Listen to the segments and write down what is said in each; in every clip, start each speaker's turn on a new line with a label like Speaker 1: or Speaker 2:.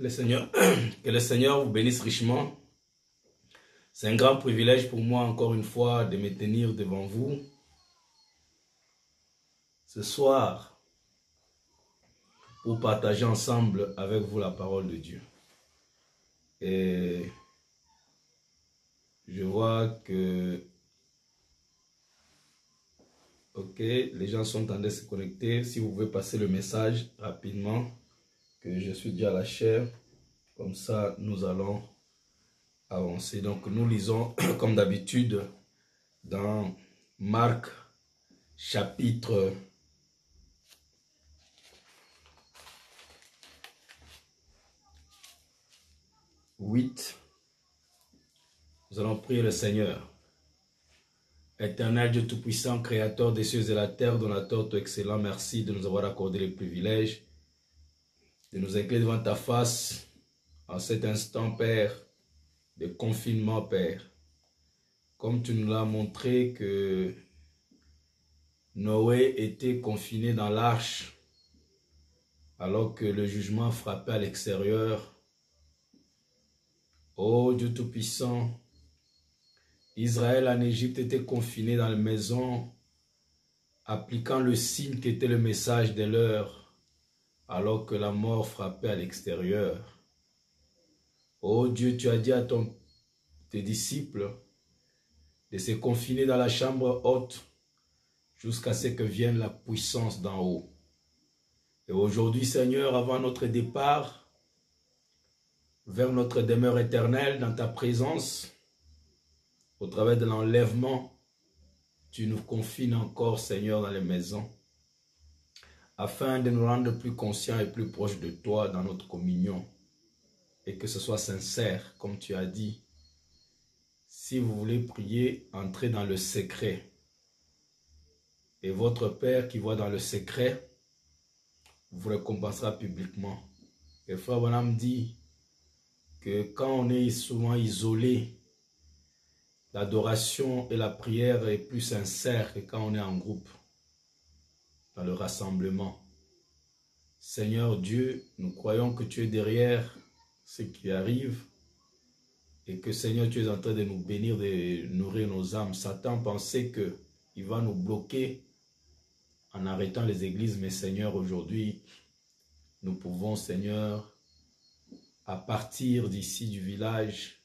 Speaker 1: Que le Seigneur vous bénisse richement. C'est un grand privilège pour moi, encore une fois, de me tenir devant vous ce soir pour partager ensemble avec vous la parole de Dieu. Et je vois que les gens sont en train de se connecter. Si vous pouvez passer le message rapidement, que je suis déjà à la chair, comme ça nous allons avancer. Donc nous lisons comme d'habitude dans Marc chapitre 8. Nous allons prier le Seigneur. Éternel Dieu Tout-Puissant, Créateur des cieux et de la terre, donateur tout excellent, merci de nous avoir accordé le privilège de nous incliner devant ta face en cet instant, Père, de confinement, Père. Comme tu nous l'as montré que Noé était confiné dans l'arche alors que le jugement frappait à l'extérieur. Ô Dieu Tout-Puissant, Israël en Égypte était confiné dans la maison, appliquant le signe qui était le message de l'heure, alors que la mort frappait à l'extérieur. Ô Dieu, tu as dit à tes disciples de se confiner dans la chambre haute jusqu'à ce que vienne la puissance d'en haut. Et aujourd'hui, Seigneur, avant notre départ vers notre demeure éternelle dans ta présence, au travers de l'enlèvement, tu nous confines encore, Seigneur, dans les maisons, afin de nous rendre plus conscients et plus proches de toi dans notre communion, et que ce soit sincère, comme tu as dit. Si vous voulez prier, entrez dans le secret. Et votre Père qui voit dans le secret vous récompensera publiquement. Et Frère Branham dit que quand on est souvent isolé, l'adoration et la prière est plus sincère que quand on est en groupe, dans le rassemblement. Seigneur Dieu, nous croyons que tu es derrière ce qui arrive et que Seigneur, tu es en train de nous bénir, de nourrir nos âmes. Satan pensait qu'il va nous bloquer en arrêtant les églises, mais Seigneur, aujourd'hui, nous pouvons, Seigneur, à partir d'ici du village,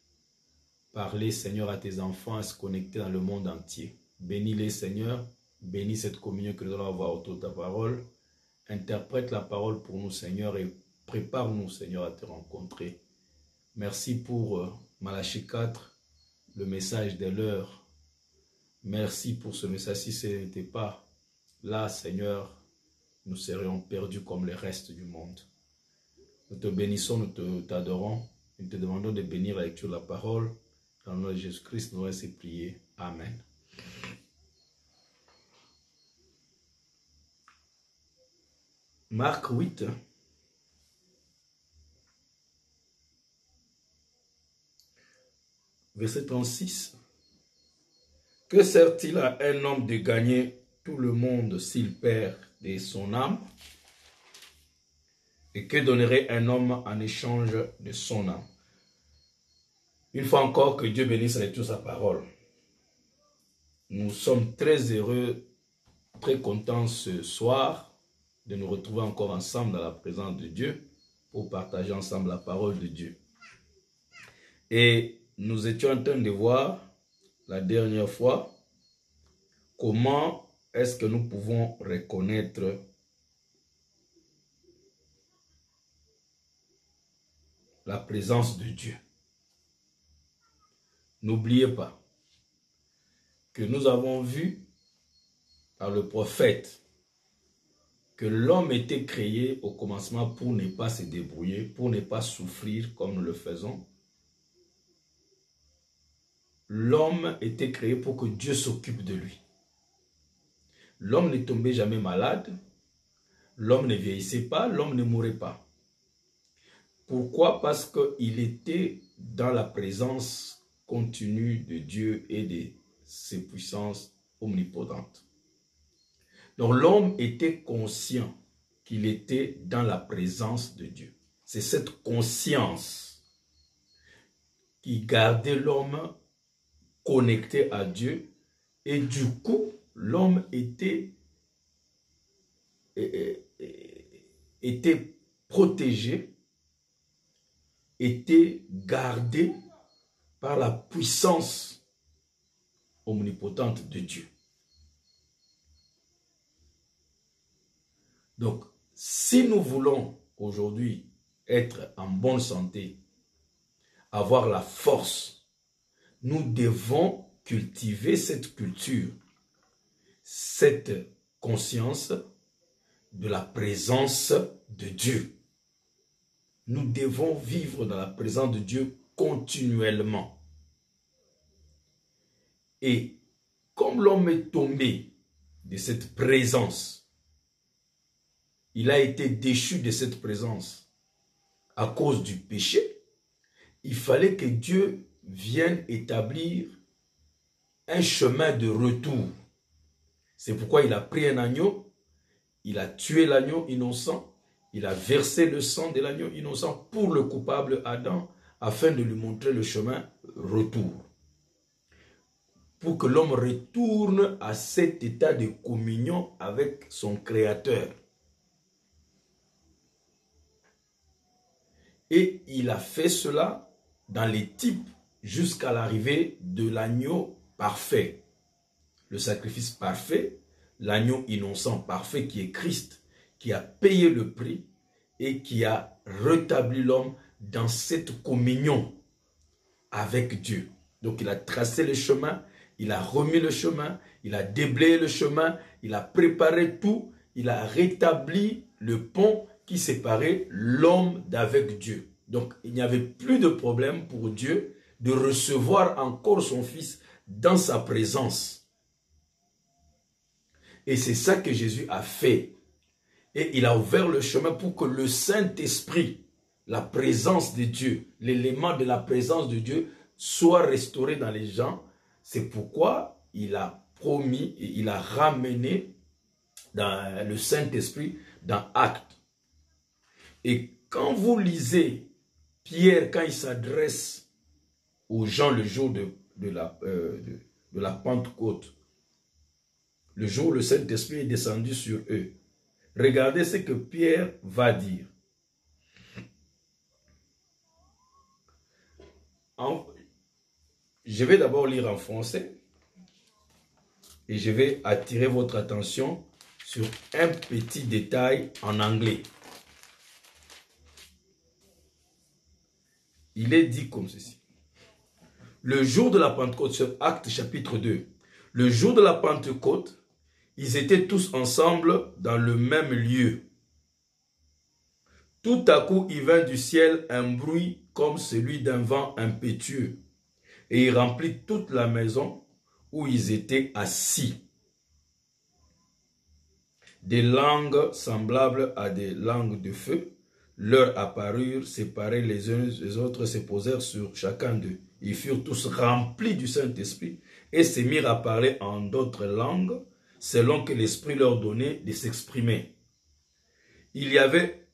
Speaker 1: parler, Seigneur, à tes enfants, à se connecter dans le monde entier. Bénis-les, Seigneur. Bénis cette communion que nous allons avoir autour de ta parole. Interprète la parole pour nous, Seigneur, et prépare-nous, Seigneur, à te rencontrer. Merci pour Malachie 4, le message de l'heure. Merci pour ce message. Si ce n'était pas là, Seigneur, nous serions perdus comme le reste du monde. Nous te bénissons, nous t'adorons. Nous te demandons de bénir la lecture de la parole. Dans le nom de Jésus-Christ, nous allons ainsi prier. Amen. Marc 8. Verset 36. Que sert-il à un homme de gagner tout le monde s'il perd de son âme? Et que donnerait un homme en échange de son âme? Une fois encore, que Dieu bénisse la lecture de sa parole. Nous sommes très heureux, très contents ce soir de nous retrouver encore ensemble dans la présence de Dieu pour partager ensemble la parole de Dieu. Et nous étions en train de voir la dernière fois comment est-ce que nous pouvons reconnaître la présence de Dieu. N'oubliez pas que nous avons vu par le prophète que l'homme était créé au commencement pour ne pas se débrouiller, pour ne pas souffrir comme nous le faisons. L'homme était créé pour que Dieu s'occupe de lui. L'homme ne tombait jamais malade, l'homme ne vieillissait pas, l'homme ne mourait pas. Pourquoi? Parce qu'il était dans la présence continue de Dieu et de ses puissances omnipotentes. Donc l'homme était conscient qu'il était dans la présence de Dieu. c'est cette conscience qui gardait l'homme connecté à Dieu. Et du coup, l'homme était protégé, était gardé par la puissance omnipotente de Dieu. Donc, si nous voulons aujourd'hui être en bonne santé, avoir la force, nous devons cultiver cette culture, cette conscience de la présence de Dieu. Nous devons vivre dans la présence de Dieu continuellement. Et comme l'homme est tombé de cette présence, il a été déchu de cette présence à cause du péché, il fallait que Dieu vienne établir un chemin de retour. C'est pourquoi il a pris un agneau, il a tué l'agneau innocent, il a versé le sang de l'agneau innocent pour le coupable Adam, afin de lui montrer le chemin retour. Pour que l'homme retourne à cet état de communion avec son Créateur. Et il a fait cela dans les types jusqu'à l'arrivée de l'agneau parfait. Le sacrifice parfait, l'agneau innocent parfait qui est Christ, qui a payé le prix et qui a rétabli l'homme dans cette communion avec Dieu. Donc il a tracé le chemin, il a remis le chemin, il a déblayé le chemin, il a préparé tout, il a rétabli le pont qui séparait l'homme d'avec Dieu. Donc il n'y avait plus de problème pour Dieu de recevoir encore son Fils dans sa présence. Et c'est ça que Jésus a fait. Et il a ouvert le chemin pour que le Saint-Esprit, la présence de Dieu, l'élément de la présence de Dieu soit restauré dans les gens. C'est pourquoi il a promis et il a ramené dans le Saint-Esprit dans Actes. Et quand vous lisez Pierre, quand il s'adresse aux gens le jour de la Pentecôte, le jour où le Saint-Esprit est descendu sur eux, regardez ce que Pierre va dire. Je vais d'abord lire en français et je vais attirer votre attention sur un petit détail en anglais. Il est dit comme ceci. Le jour de la Pentecôte, sur Actes chapitre 2, le jour de la Pentecôte, ils étaient tous ensemble dans le même lieu. Tout à coup, il vint du ciel un bruit comme celui d'un vent impétueux, et il remplit toute la maison où ils étaient assis. Des langues semblables à des langues de feu leur apparurent, séparés les uns des autres, se posèrent sur chacun d'eux. Ils furent tous remplis du Saint-Esprit et se mirent à parler en d'autres langues, selon que l'Esprit leur donnait de s'exprimer. Il y avait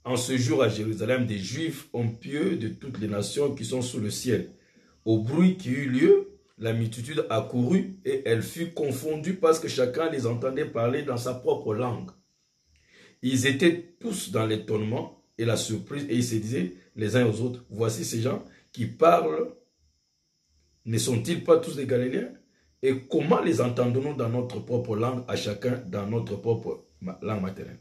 Speaker 1: en ce jour à Jérusalem des Juifs hommes pieux de toutes les nations qui sont sous le ciel. Au bruit qui eut lieu, la multitude accourut et elle fut confondue parce que chacun les entendait parler dans sa propre langue. Ils étaient tous dans l'étonnement et la surprise et ils se disaient les uns aux autres, voici ces gens qui parlent, ne sont-ils pas tous des Galiléens? Et comment les entendons-nous dans notre propre langue, à chacun dans notre propre langue maternelle?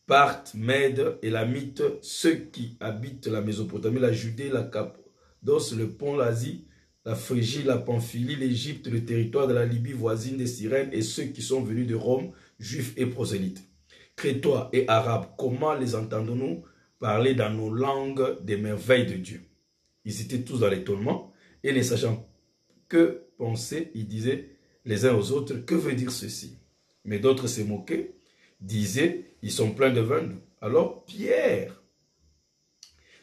Speaker 1: Parthes, Mèdes, Élamites, ceux qui habitent la Mésopotamie, la Judée, la Cappadoce, le Pont, l'Asie, la Phrygie, la Pamphylie, l'Égypte, le territoire de la Libye voisine des Cyrènes et ceux qui sont venus de Rome, juifs et prosélytes. Crétois et Arabes, comment les entendons-nous parler dans nos langues des merveilles de Dieu? Ils étaient tous dans l'étonnement et ne sachant que penser, ils disaient les uns aux autres, que veut dire ceci? Mais d'autres se moquaient, disaient, ils sont pleins de vin. Alors Pierre,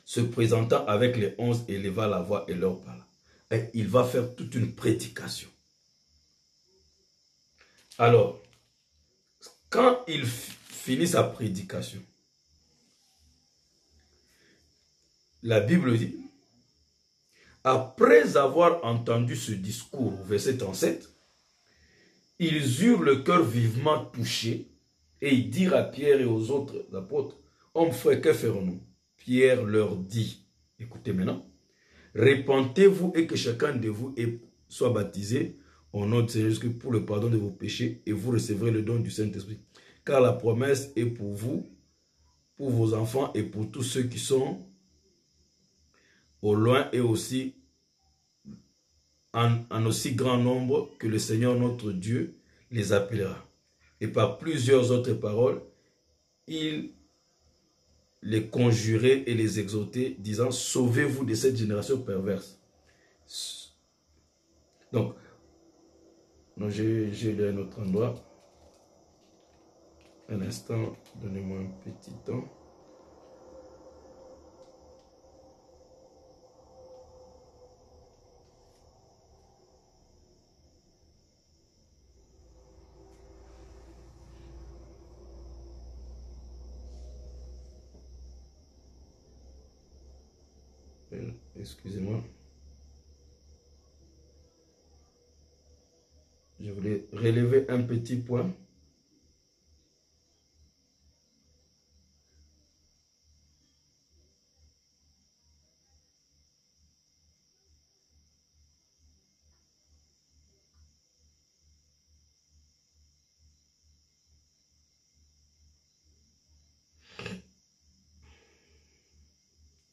Speaker 1: se présentant avec les 11, éleva la voix et leur parla. Et il va faire toute une prédication. Alors, quand il finit sa prédication, la Bible dit, après avoir entendu ce discours, verset 37, ils eurent le cœur vivement touché et ils dirent à Pierre et aux autres apôtres, hommes frères, que ferons-nous? Pierre leur dit, écoutez maintenant, répentez-vous et que chacun de vous soit baptisé au nom du Seigneur Jésus pour le pardon de vos péchés et vous recevrez le don du Saint-Esprit. Car la promesse est pour vous, pour vos enfants et pour tous ceux qui sont au loin et aussi en aussi grand nombre que le Seigneur notre Dieu les appellera. Et par plusieurs autres paroles, il les conjurait et les exhortait, disant, sauvez-vous de cette génération perverse. Donc, j'ai lu un autre endroit. Un instant, donnez-moi un petit temps. Excusez-moi. Je voulais relever un petit point.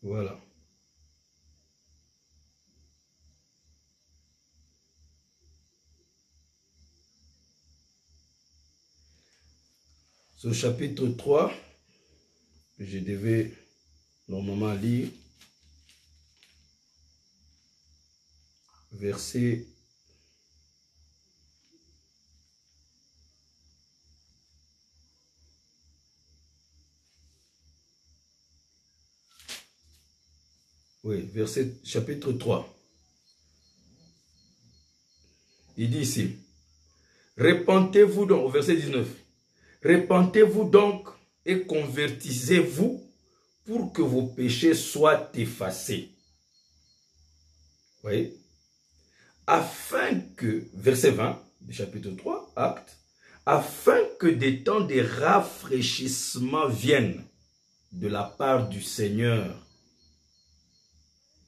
Speaker 1: Voilà. Ce chapitre 3, je devais normalement lire verset chapitre 3. Il dit ici, répentez-vous donc, au verset 19, répentez-vous donc et convertissez-vous pour que vos péchés soient effacés. Vous voyez? Afin que, verset 20 du chapitre 3, Actes, afin que des temps de rafraîchissement viennent de la part du Seigneur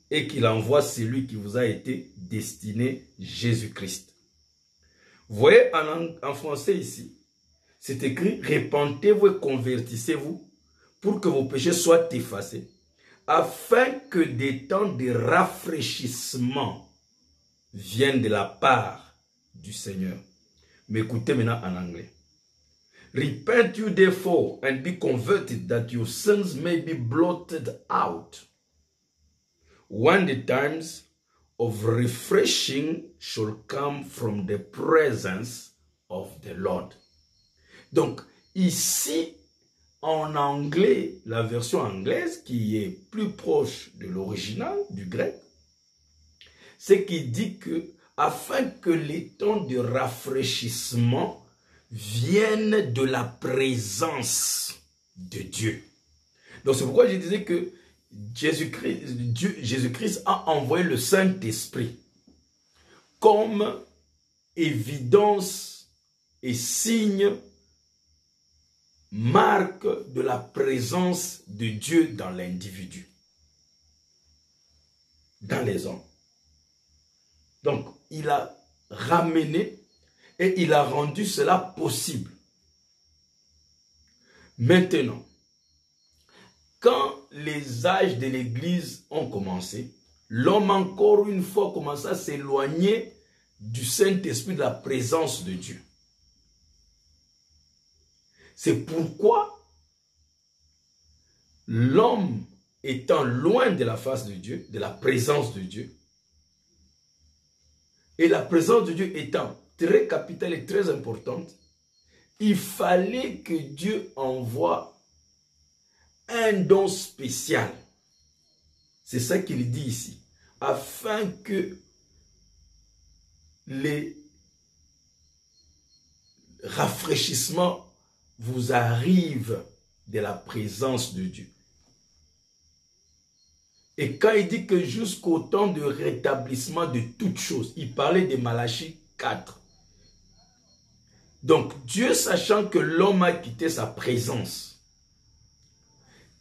Speaker 1: et qu'il envoie celui qui vous a été destiné, Jésus-Christ. Vous voyez en français ici, c'est écrit, répentez-vous et convertissez-vous pour que vos péchés soient effacés, afin que des temps de rafraîchissement viennent de la part du Seigneur. Mais écoutez maintenant en anglais. Repent you therefore and be converted that your sins may be blotted out, when the times of refreshing shall come from the presence of the Lord. Donc, ici, en anglais, la version anglaise, qui est plus proche de l'original, du grec, c'est qu'il dit que, afin que les temps de rafraîchissement viennent de la présence de Dieu. Donc, c'est pourquoi je disais que Jésus-Christ a envoyé le Saint-Esprit comme évidence et signe, marque de la présence de Dieu dans l'individu, dans les hommes. Donc, il a ramené et il a rendu cela possible. Maintenant, quand les âges de l'Église ont commencé, l'homme encore une fois commença à s'éloigner du Saint-Esprit, de la présence de Dieu. C'est pourquoi l'homme étant loin de la face de Dieu, de la présence de Dieu, et la présence de Dieu étant très capitale et très importante, il fallait que Dieu envoie un don spécial. C'est ça qu'il dit ici. Afin que les rafraîchissements vous arrivent de la présence de Dieu. Et quand il dit que jusqu'au temps de rétablissement de toutes choses, il parlait de Malachie 4. Donc Dieu, sachant que l'homme a quitté sa présence,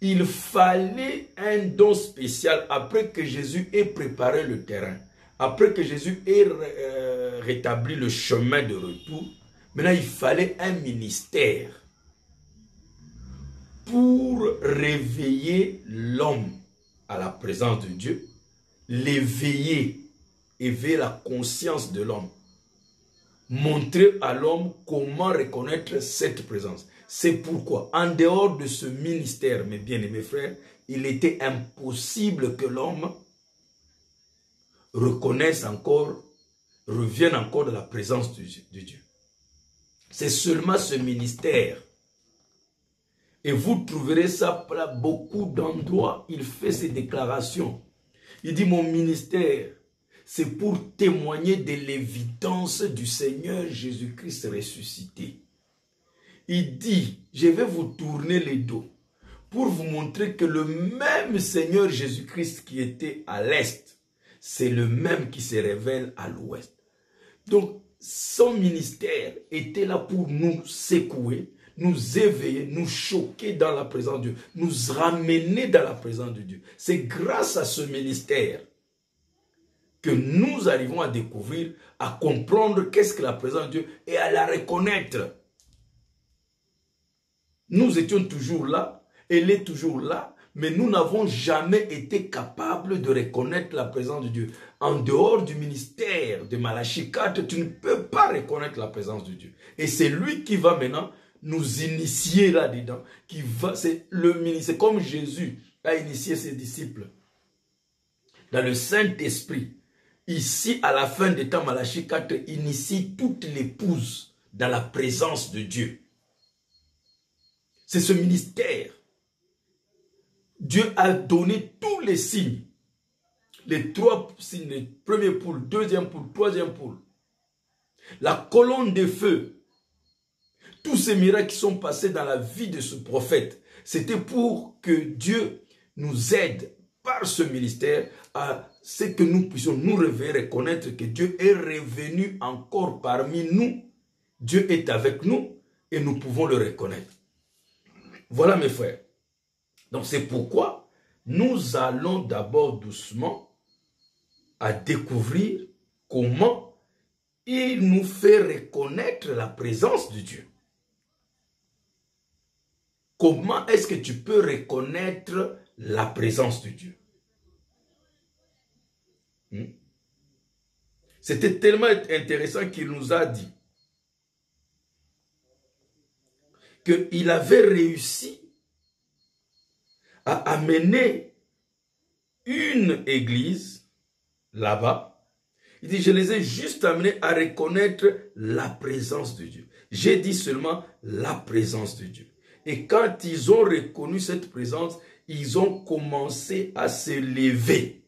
Speaker 1: il fallait un don spécial après que Jésus ait préparé le terrain, après que Jésus ait rétabli le chemin de retour. Maintenant, il fallait un ministère pour réveiller l'homme à la présence de Dieu, l'éveiller, éveiller la conscience de l'homme, montrer à l'homme comment reconnaître cette présence. C'est pourquoi, en dehors de ce ministère, mes bien-aimés frères, il était impossible que l'homme reconnaisse encore, revienne encore de la présence de Dieu. C'est seulement ce ministère. Et vous trouverez ça à beaucoup d'endroits. Il fait ces déclarations. Il dit, mon ministère, c'est pour témoigner de l'évidence du Seigneur Jésus-Christ ressuscité. Il dit, je vais vous tourner les dos pour vous montrer que le même Seigneur Jésus-Christ qui était à l'est, c'est le même qui se révèle à l'ouest. Donc, son ministère était là pour nous secouer, nous éveiller, nous choquer dans la présence de Dieu, nous ramener dans la présence de Dieu. C'est grâce à ce ministère que nous arrivons à découvrir, à comprendre qu'est-ce que la présence de Dieu et à la reconnaître. Nous étions toujours là, elle est toujours là, mais nous n'avons jamais été capables de reconnaître la présence de Dieu. En dehors du ministère de Malachie 4, tu ne peux pas reconnaître la présence de Dieu. Et c'est lui qui va maintenant nous initier là-dedans. C'est le ministère, comme Jésus a initié ses disciples dans le Saint-Esprit. Ici, à la fin des temps, Malachie 4 initie toute l'épouse dans la présence de Dieu. C'est ce ministère. Dieu a donné tous les signes. Les 3 signes, le premier poule, deuxième poule, troisième poule. La colonne de feu. Tous ces miracles qui sont passés dans la vie de ce prophète, c'était pour que Dieu nous aide par ce ministère à ce que nous puissions nous réveiller, reconnaître que Dieu est revenu encore parmi nous. Dieu est avec nous et nous pouvons le reconnaître. Voilà mes frères. Donc c'est pourquoi nous allons d'abord doucement à découvrir comment il nous fait reconnaître la présence de Dieu. Comment est-ce que tu peux reconnaître la présence de Dieu? C'était tellement intéressant qu'il nous a dit qu'il avait réussi à amener une église là-bas. Il dit, je les ai juste amenés à reconnaître la présence de Dieu. J'ai dit seulement la présence de Dieu. Et quand ils ont reconnu cette présence, ils ont commencé à se lever.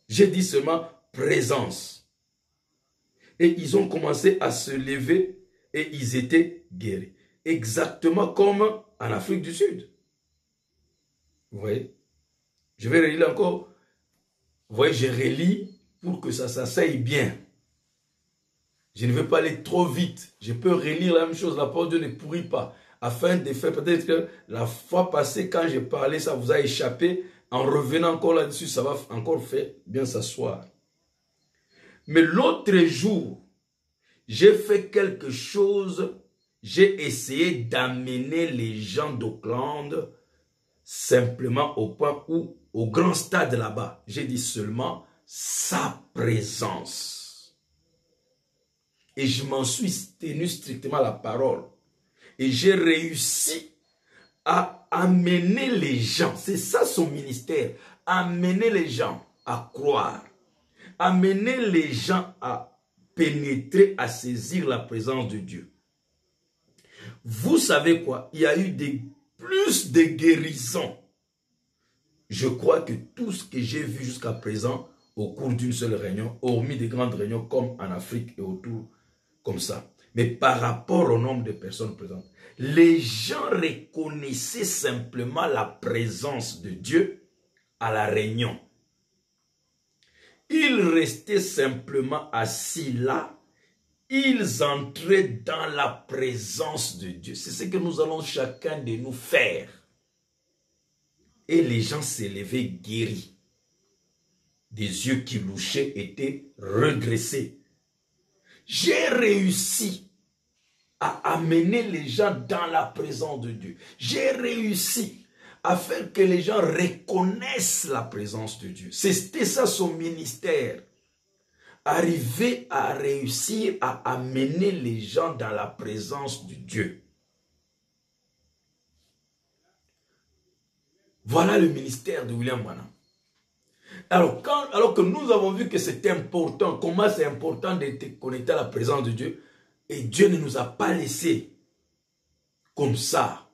Speaker 1: J'ai dit seulement présence. Et ils ont commencé à se lever et ils étaient guéris. Exactement comme en Afrique du Sud. Vous voyez? Je vais relire encore. Vous voyez, je relis pour que ça s'asseye bien. Je ne veux pas aller trop vite. Je peux relire la même chose. La parole de Dieu ne pourrit pas. Afin de faire, peut-être que la fois passée, quand j'ai parlé, ça vous a échappé. En revenant encore là-dessus, ça va encore faire bien s'asseoir. Mais l'autre jour, j'ai fait quelque chose. J'ai essayé d'amener les gens d'Auckland simplement au point où, au grand stade là-bas, j'ai dit seulement sa présence. Et je m'en suis tenu strictement à la parole. Et j'ai réussi à amener les gens, c'est ça son ministère, amener les gens à croire, amener les gens à pénétrer, à saisir la présence de Dieu. Vous savez quoi? Il y a eu plus de guérisons. Je crois que tout ce que j'ai vu jusqu'à présent au cours d'une seule réunion, hormis des grandes réunions comme en Afrique et autour, comme ça. mais par rapport au nombre de personnes présentes. Les gens reconnaissaient simplement la présence de Dieu à la réunion. Ils restaient simplement assis là. Ils entraient dans la présence de Dieu. C'est ce que nous allons chacun de nous faire. Et les gens s'élevaient guéris. Des yeux qui louchaient étaient redressés. J'ai réussi à amener les gens dans la présence de Dieu. J'ai réussi à faire que les gens reconnaissent la présence de Dieu. C'était ça son ministère. Arriver à réussir à amener les gens dans la présence de Dieu. Voilà le ministère de William Branham. Alors que nous avons vu que c'est important, comment c'est important d'être connecté à la présence de Dieu, et Dieu ne nous a pas laissés comme ça.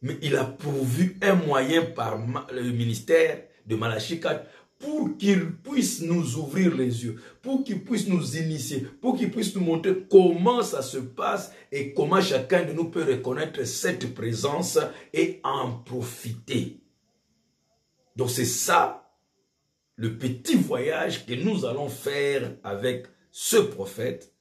Speaker 1: Mais il a pourvu un moyen par le ministère de Malachie 4 pour qu'il puisse nous ouvrir les yeux, pour qu'il puisse nous initier, pour qu'il puisse nous montrer comment ça se passe et comment chacun de nous peut reconnaître cette présence et en profiter. Donc c'est ça le petit voyage que nous allons faire avec ce prophète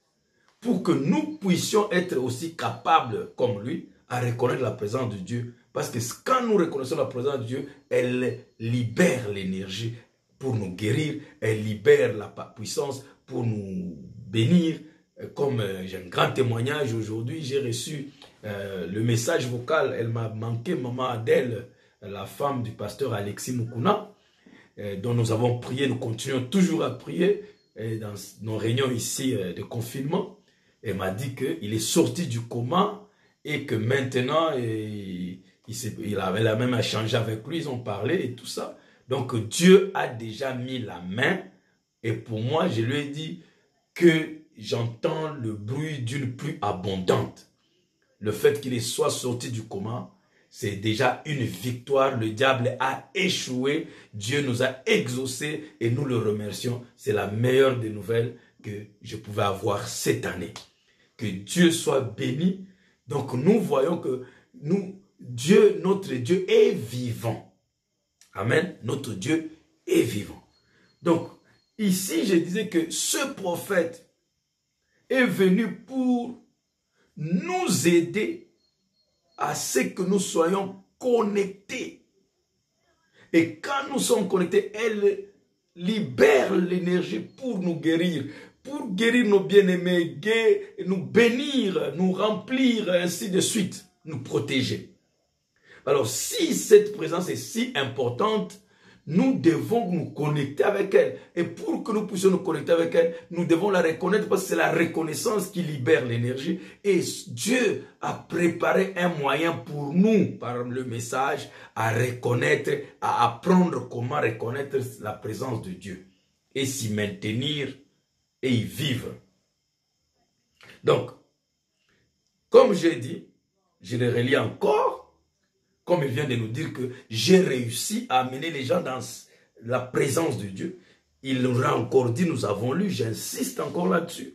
Speaker 1: pour que nous puissions être aussi capables comme lui à reconnaître la présence de Dieu. Parce que quand nous reconnaissons la présence de Dieu, elle libère l'énergie pour nous guérir, elle libère la puissance pour nous bénir. Comme j'ai un grand témoignage aujourd'hui, j'ai reçu le message vocal, elle m'a manqué, maman Adèle, la femme du pasteur Alexis Mukuna, dont nous avons prié, nous continuons toujours à prier dans nos réunions ici de confinement. Elle m'a dit qu'il est sorti du coma et que maintenant, elle a même échangé avec lui, ils ont parlé et tout ça. Donc Dieu a déjà mis la main et pour moi, je lui ai dit que j'entends le bruit d'une pluie abondante. Le fait qu'il soit sorti du coma, c'est déjà une victoire. Le diable a échoué. Dieu nous a exaucés et nous le remercions. C'est la meilleure des nouvelles que je pouvais avoir cette année. Que Dieu soit béni. Donc nous voyons que Dieu, notre Dieu est vivant. Amen. Notre Dieu est vivant. Donc ici je disais que ce prophète est venu pour nous aider à ce que nous soyons connectés. Et quand nous sommes connectés, elle libère l'énergie pour nous guérir nos bien-aimés, nous bénir, nous remplir, ainsi de suite, nous protéger. Alors, si cette présence est si importante, nous devons nous connecter avec elle. Et pour que nous puissions nous connecter avec elle, nous devons la reconnaître parce que c'est la reconnaissance qui libère l'énergie. Et Dieu a préparé un moyen pour nous, par le message, à reconnaître, à apprendre comment reconnaître la présence de Dieu. Et s'y maintenir et y vivre. Donc, comme j'ai dit, je le relis encore, comme il vient de nous dire que j'ai réussi à amener les gens dans la présence de Dieu. Il nous a encore dit, nous avons lu, j'insiste encore là-dessus.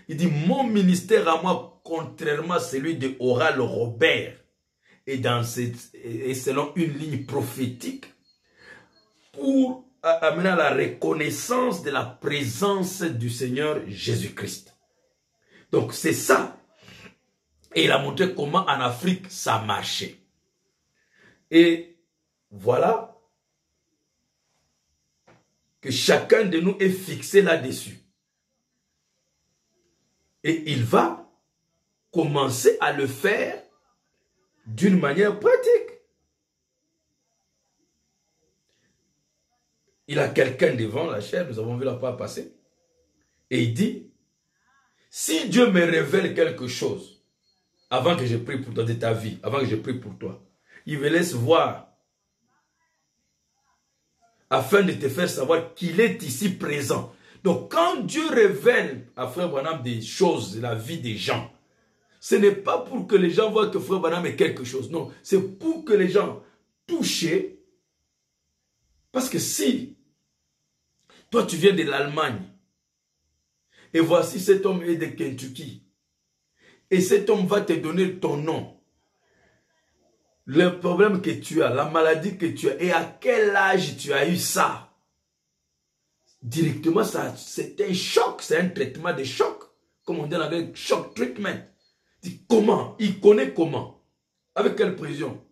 Speaker 1: Il dit, mon ministère à moi, contrairement à celui de Oral Robert, et selon une ligne prophétique, pour amener à la reconnaissance de la présence du Seigneur Jésus-Christ. Donc c'est ça. Et il a montré comment en Afrique ça marchait. Et voilà que chacun de nous est fixé là-dessus. Et il va commencer à le faire d'une manière pratique. Il a quelqu'un devant la chair, nous avons vu la part passer. Et il dit, si Dieu me révèle quelque chose, avant que je prie pour toi de ta vie, avant que je prie pour toi, il me laisse voir, afin de te faire savoir qu'il est ici présent. Donc quand Dieu révèle à Frère Branham des choses de la vie des gens, ce n'est pas pour que les gens voient que Frère Branham est quelque chose. Non, c'est pour que les gens touchés. Parce que si toi tu viens de l'Allemagne Et voici cet homme est de Kentucky. Et cet homme va te donner ton nom. Le problème que tu as, la maladie que tu as, et à quel âge tu as eu ça. Directement, c'est un choc, c'est un traitement de choc. Comme on dit en anglais, shock treatment. Comment? Il connaît comment? Avec quelle précision?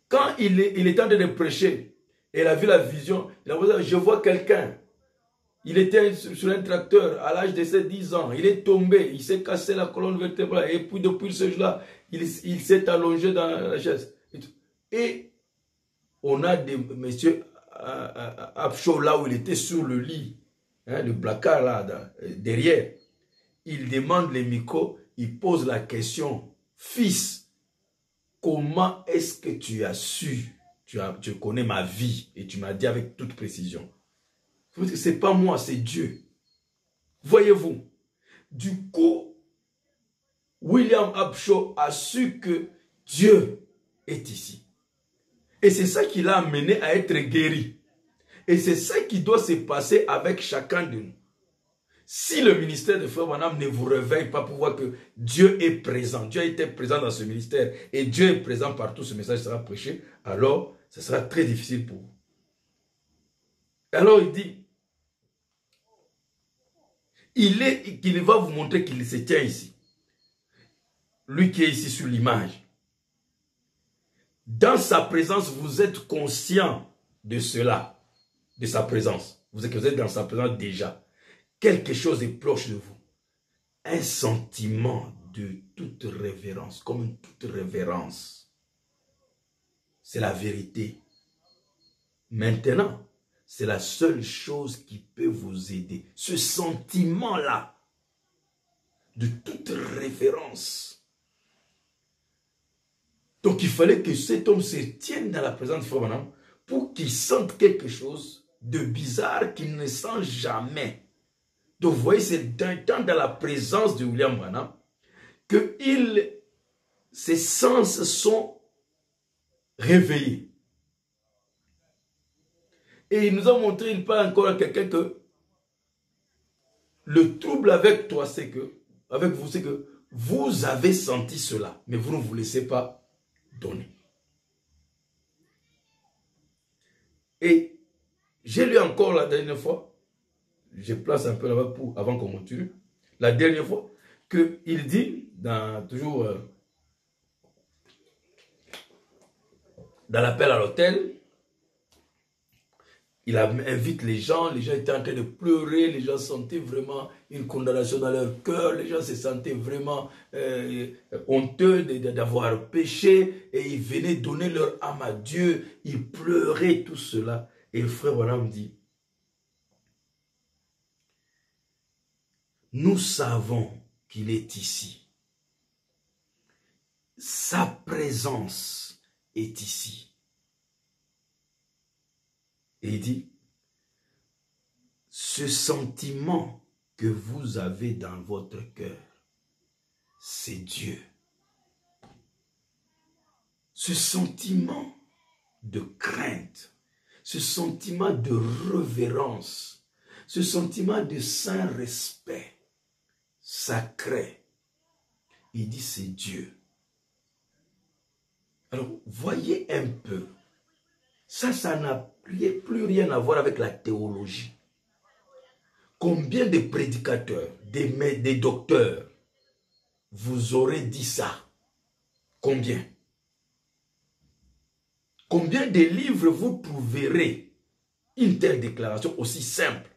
Speaker 1: Quand il est en train de prêcher, et il a vu la vision, il a dit, je vois quelqu'un. Il était sur un tracteur à l'âge de ses 10 ans. Il est tombé, il s'est cassé la colonne vertébrale. Et puis depuis ce jour-là, il s'est allongé dans la chaise. Et on a des messieurs Abshaw, là où il était sur le lit, hein, le placard là, derrière. Il demande les micros, il pose la question, fils, comment est-ce que tu as su, tu connais ma vie et tu m'as dit avec toute précision. Ce n'est pas moi, c'est Dieu. Voyez-vous, du coup, William Abshaw a su que Dieu est ici. Et c'est ça qui l'a amené à être guéri. Et c'est ça qui doit se passer avec chacun de nous. Si le ministère de Frère Branham ne vous réveille pas pour voir que Dieu est présent, Dieu a été présent dans ce ministère et Dieu est présent partout, ce message sera prêché, alors ce sera très difficile pour vous. Alors il dit, il va vous montrer qu'il se tient ici. Lui qui est ici sur l'image. Dans sa présence, vous êtes conscient de cela, de sa présence. Vous êtes dans sa présence déjà. Quelque chose est proche de vous. Un sentiment de toute révérence, comme une toute révérence. C'est la vérité. Maintenant, c'est la seule chose qui peut vous aider. Ce sentiment-là, de toute révérence. Donc il fallait que cet homme se tienne dans la présence de Frère Branham pour qu'il sente quelque chose de bizarre qu'il ne sent jamais. Donc vous voyez, c'est d'un temps dans la présence de William Branham que ses sens sont réveillés. Et il nous a montré, il parle encore à quelqu'un que le trouble avec toi, c'est que, avec vous, c'est que vous avez senti cela, mais vous ne vous laissez pas donner. Et j'ai lu encore la dernière fois, je place un peu là-bas avant qu'on continue, la dernière fois, qu'il dit, toujours dans l'appel à l'hôtel, il invite les gens étaient en train de pleurer, les gens sentaient vraiment une condamnation dans leur cœur, les gens se sentaient vraiment honteux d'avoir péché, et ils venaient donner leur âme à Dieu, ils pleuraient tout cela. Et le frère Branham dit, nous savons qu'il est ici. Sa présence est ici. Et il dit, ce sentiment que vous avez dans votre cœur, c'est Dieu. Ce sentiment de crainte, ce sentiment de révérence, ce sentiment de saint respect, sacré, il dit c'est Dieu. Alors, voyez un peu, ça n'a plus rien à voir avec la théologie. Combien de prédicateurs, des docteurs, vous aurez dit ça? Combien? Combien de livres vous trouverez une telle déclaration aussi simple?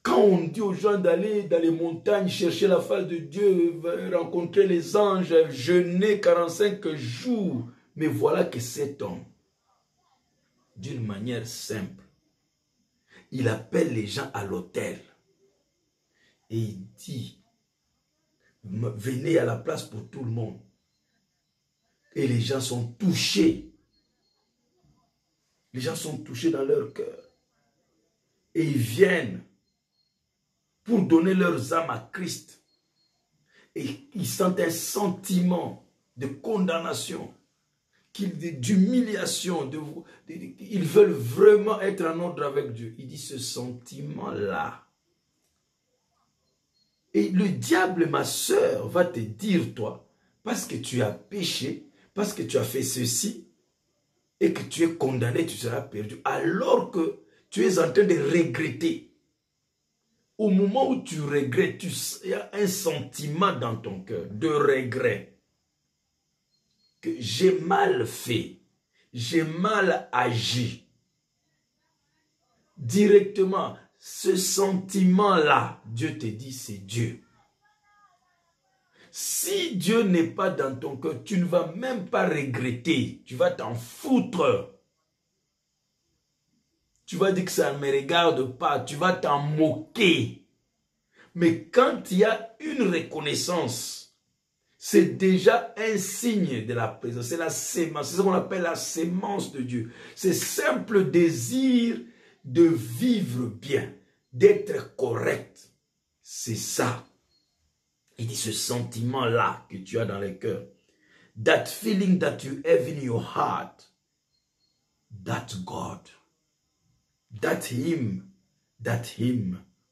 Speaker 1: Quand on dit aux gens d'aller dans les montagnes chercher la face de Dieu, rencontrer les anges, jeûner 45 jours, mais voilà que cet homme, d'une manière simple, il appelle les gens à l'hôtel et il dit, venez à la place pour tout le monde. Et les gens sont touchés. Les gens sont touchés dans leur cœur. Et ils viennent pour donner leurs âmes à Christ. Et ils sentent un sentiment de condamnation d'humiliation, ils veulent vraiment être en ordre avec Dieu. Il dit ce sentiment-là. Et le diable, ma sœur, va te dire, toi, parce que tu as péché, parce que tu as fait ceci, et que tu es condamné, tu seras perdu. Alors que tu es en train de regretter. Au moment où tu regrettes, il y a un sentiment dans ton cœur de regret. Que j'ai mal fait, j'ai mal agi. Directement, ce sentiment-là, Dieu te dit, c'est Dieu. Si Dieu n'est pas dans ton cœur, tu ne vas même pas regretter, tu vas t'en foutre. Tu vas dire que ça ne me regarde pas, tu vas t'en moquer. Mais quand il y a une reconnaissance, c'est déjà un signe de la présence. C'est la sémence. C'est ce qu'on appelle la sémence de Dieu. C'est simple désir de vivre bien, d'être correct. C'est ça. Il dit ce sentiment-là que tu as dans le cœur. That feeling that you have in your heart. That's God. That's Him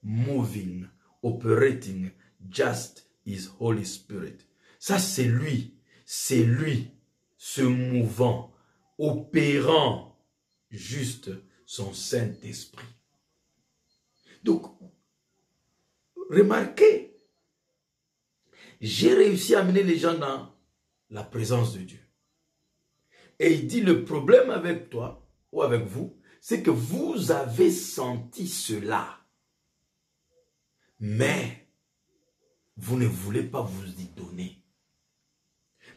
Speaker 1: moving, operating, just His Holy Spirit. Ça, c'est lui, se mouvant, opérant juste son Saint-Esprit. Donc, remarquez, j'ai réussi à amener les gens dans la présence de Dieu. Et il dit, le problème avec toi, ou avec vous, c'est que vous avez senti cela. Mais, vous ne voulez pas vous y donner.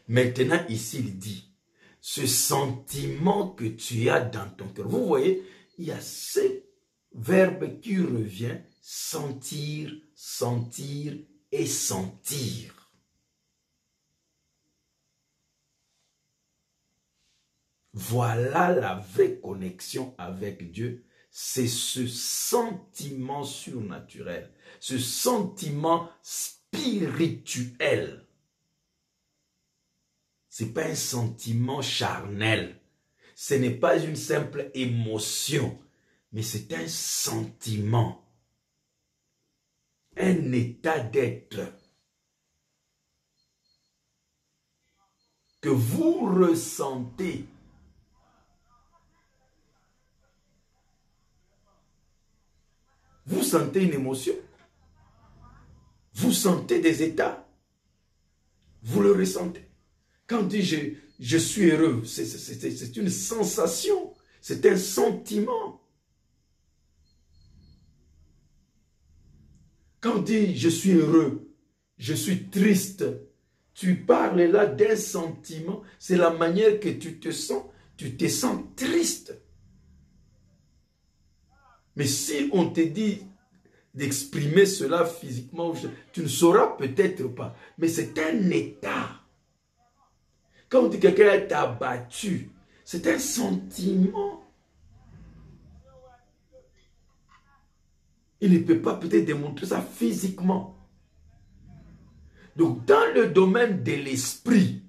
Speaker 1: Maintenant, ici, il dit, ce sentiment que tu as dans ton cœur. Vous voyez, il y a ce verbe qui revient, sentir, sentir et sentir. Voilà la vraie connexion avec Dieu. C'est ce sentiment surnaturel, ce sentiment spirituel. Ce n'est pas un sentiment charnel. Ce n'est pas une simple émotion, mais c'est un sentiment, un état d'être que vous ressentez. Vous sentez une émotion, vous sentez des états, vous le ressentez. Quand on dit je suis heureux, c'est une sensation, c'est un sentiment. Quand on dit je suis heureux, je suis triste, tu parles là d'un sentiment, c'est la manière que tu te sens triste. Mais si on te dit d'exprimer cela physiquement, tu ne sauras peut-être pas, mais c'est un état. Quand on dit que quelqu'un t'a battu, c'est un sentiment. Il ne peut pas peut-être démontrer ça physiquement. Donc, dans le domaine de l'esprit,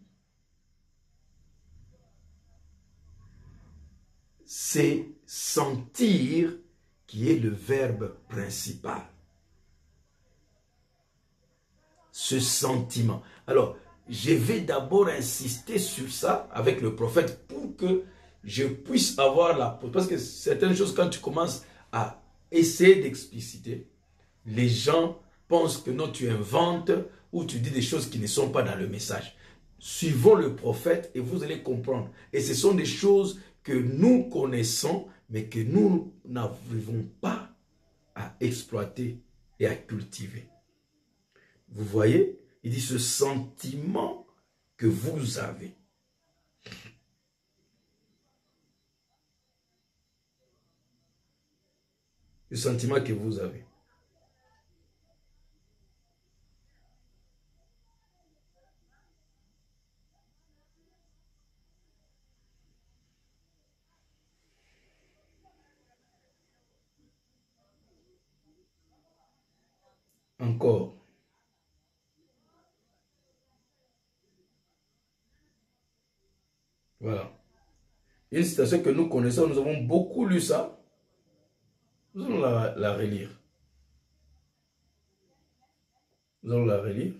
Speaker 1: c'est sentir qui est le verbe principal. Ce sentiment. Alors, je vais d'abord insister sur ça avec le prophète pour que je puisse avoir la... Parce que certaines choses, quand tu commences à essayer d'expliciter, les gens pensent que non, tu inventes ou tu dis des choses qui ne sont pas dans le message. Suivons le prophète et vous allez comprendre. Et ce sont des choses que nous connaissons, mais que nous n'arrivons pas à exploiter et à cultiver. Vous voyez? Il dit ce sentiment que vous avez. Le sentiment que vous avez. Encore. Voilà. Une citation que nous connaissons, nous avons beaucoup lu ça. Nous allons la relire. Nous allons la relire.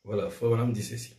Speaker 1: Voilà, Frère Branham dit ceci.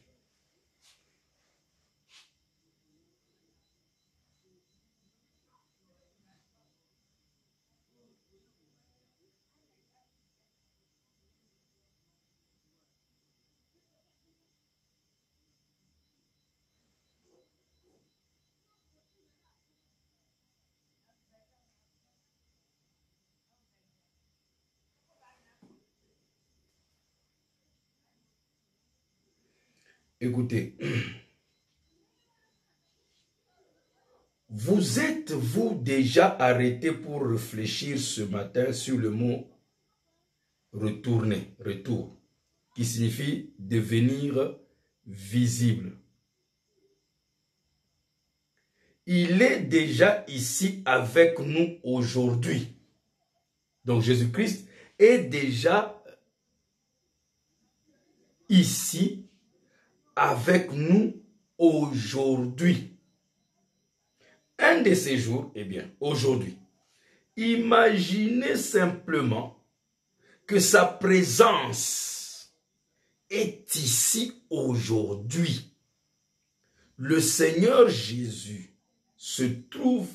Speaker 1: Écoutez, vous êtes-vous déjà arrêté pour réfléchir ce matin sur le mot retourner, retour, qui signifie devenir visible? Il est déjà ici avec nous aujourd'hui. Donc Jésus-Christ est déjà ici avec nous aujourd'hui. Un de ces jours, eh bien, aujourd'hui, imaginez simplement que sa présence est ici aujourd'hui. Le Seigneur Jésus se trouve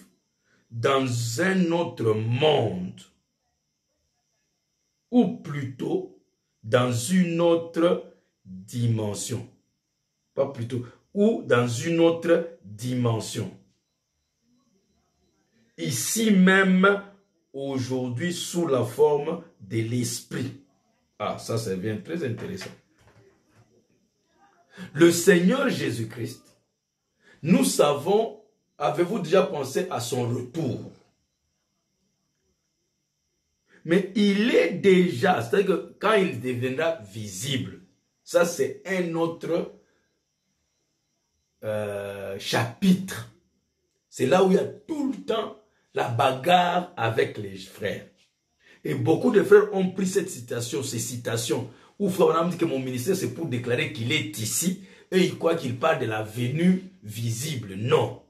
Speaker 1: dans un autre monde, ou plutôt dans une autre dimension. Pas plutôt, ou dans une autre dimension. Ici même, aujourd'hui, sous la forme de l'esprit. Ah, ça bien très intéressant. Le Seigneur Jésus-Christ, nous savons, avez-vous déjà pensé à son retour? Mais il est déjà, c'est-à-dire que quand il deviendra visible, ça c'est un autre chapitre. C'est là où il y a tout le temps la bagarre avec les frères. Et beaucoup de frères ont pris cette citation, ces citations, où Frère Branham dit que mon ministère c'est pour déclarer qu'il est ici, et il croit qu'il parle de la venue visible. Non.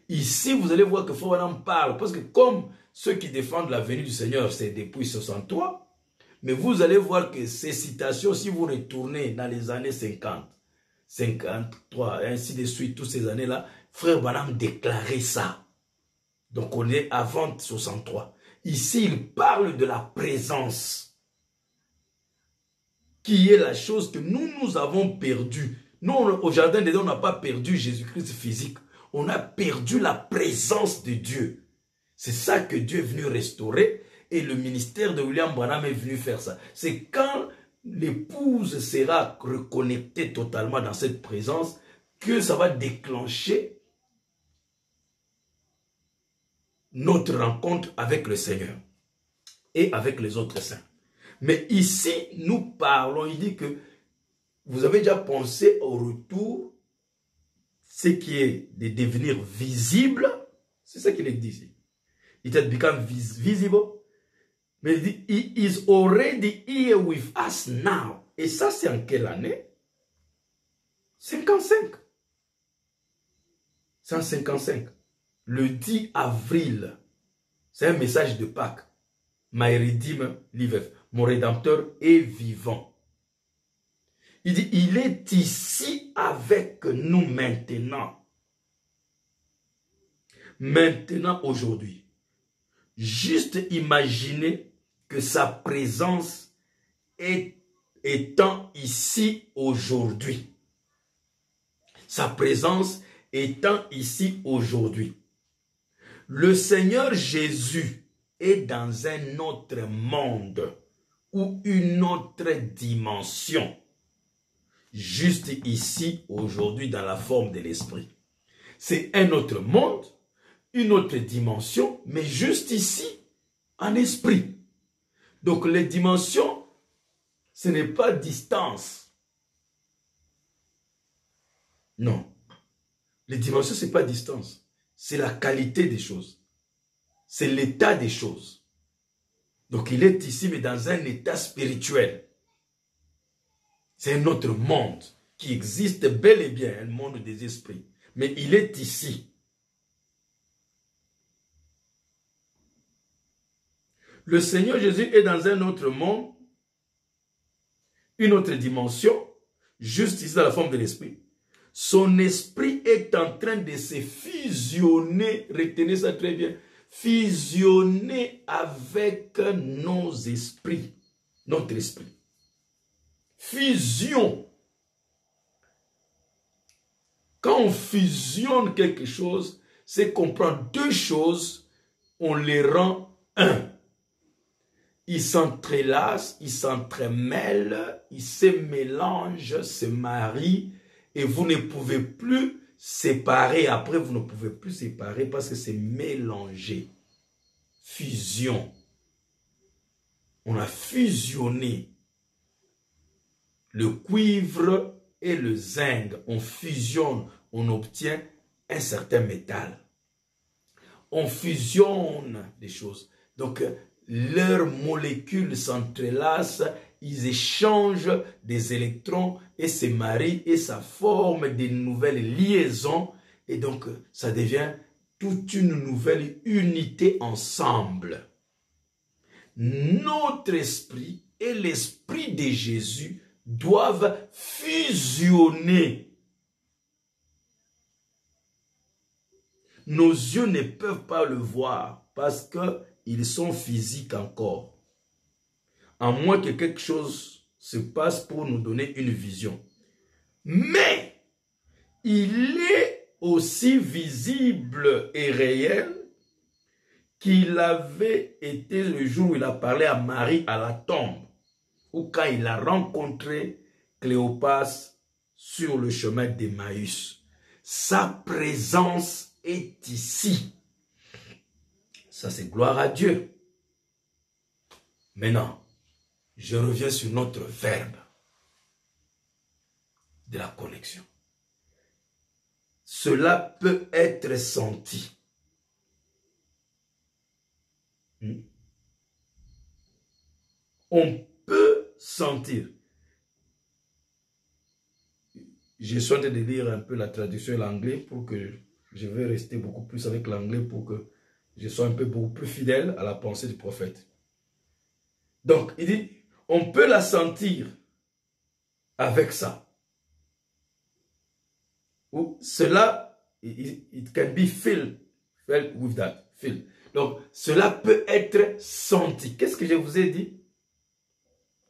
Speaker 1: Ici, vous allez voir que Frère Branham parle, parce que comme ceux qui défendent la venue du Seigneur, c'est depuis 63, mais vous allez voir que ces citations, si vous retournez dans les années 50, 53, ainsi de suite, toutes ces années-là, Frère Branham déclarait ça. Donc on est avant 63. Ici, il parle de la présence, qui est la chose que nous avons perdue. Nous, au Jardin d'Éden, on n'a pas perdu Jésus-Christ physique. On a perdu la présence de Dieu. C'est ça que Dieu est venu restaurer. Et le ministère de William Branham est venu faire ça. C'est quand l'épouse sera reconnectée totalement dans cette présence que ça va déclencher notre rencontre avec le Seigneur et avec les autres saints. Mais ici, nous parlons, il dit que vous avez déjà pensé au retour, ce qui est de devenir visible, c'est ça qu'il dit ici. It has become visible. Mais il dit, he is already here with us now. Et ça, c'est en quelle année? 55. 155. Le 10 avril, c'est un message de Pâques. My Redeemer liveth. Mon Rédempteur est vivant. Il dit, il est ici avec nous maintenant. Maintenant, aujourd'hui. Juste imaginez que sa présence étant ici aujourd'hui. Sa présence étant ici aujourd'hui. Le Seigneur Jésus est dans un autre monde ou une autre dimension. Juste ici, aujourd'hui, dans la forme de l'esprit. C'est un autre monde, une autre dimension, mais juste ici, en esprit. Donc les dimensions, ce n'est pas distance. Non. Les dimensions, ce n'est pas distance. C'est la qualité des choses. C'est l'état des choses. Donc il est ici, mais dans un état spirituel. C'est un autre monde qui existe bel et bien, un monde des esprits. Mais il est ici. Le Seigneur Jésus est dans un autre monde, une autre dimension, juste ici dans la forme de l'esprit. Son esprit est en train de se fusionner, retenez ça très bien, fusionner avec nos esprits, notre esprit. Fusion. Quand on fusionne quelque chose, c'est qu'on prend deux choses, on les rend un. Ils s'entrelacent, ils s'entremêlent, ils se mélangent, se marient, et vous ne pouvez plus séparer. Après, vous ne pouvez plus séparer parce que c'est mélangé. Fusion. On a fusionné le cuivre et le zinc. On fusionne, on obtient un certain métal. On fusionne des choses. Donc, leurs molécules s'entrelacent, ils échangent des électrons et se marient et ça forme des nouvelles liaisons. Et donc, ça devient toute une nouvelle unité ensemble. Notre esprit et l'esprit de Jésus doivent fusionner. Nos yeux ne peuvent pas le voir parce qu'ils sont physiques encore. À moins que quelque chose se passe pour nous donner une vision. Mais il est aussi visible et réel qu'il avait été le jour où il a parlé à Marie à la tombe, ou quand il a rencontré Cléopas sur le chemin d'Emmaüs. Sa présence est ici. Ça, c'est gloire à Dieu. Maintenant, je reviens sur notre verbe de la connexion. Cela peut être senti. On peut sentir. Je suis en train de lire un peu la traduction de l'anglais pour que je vais rester beaucoup plus avec l'anglais pour que je sois un peu beaucoup plus fidèle à la pensée du prophète. Donc, il dit, on peut la sentir avec ça. Ou cela, it can be felt with that. Feel. Donc, cela peut être senti. Qu'est-ce que je vous ai dit?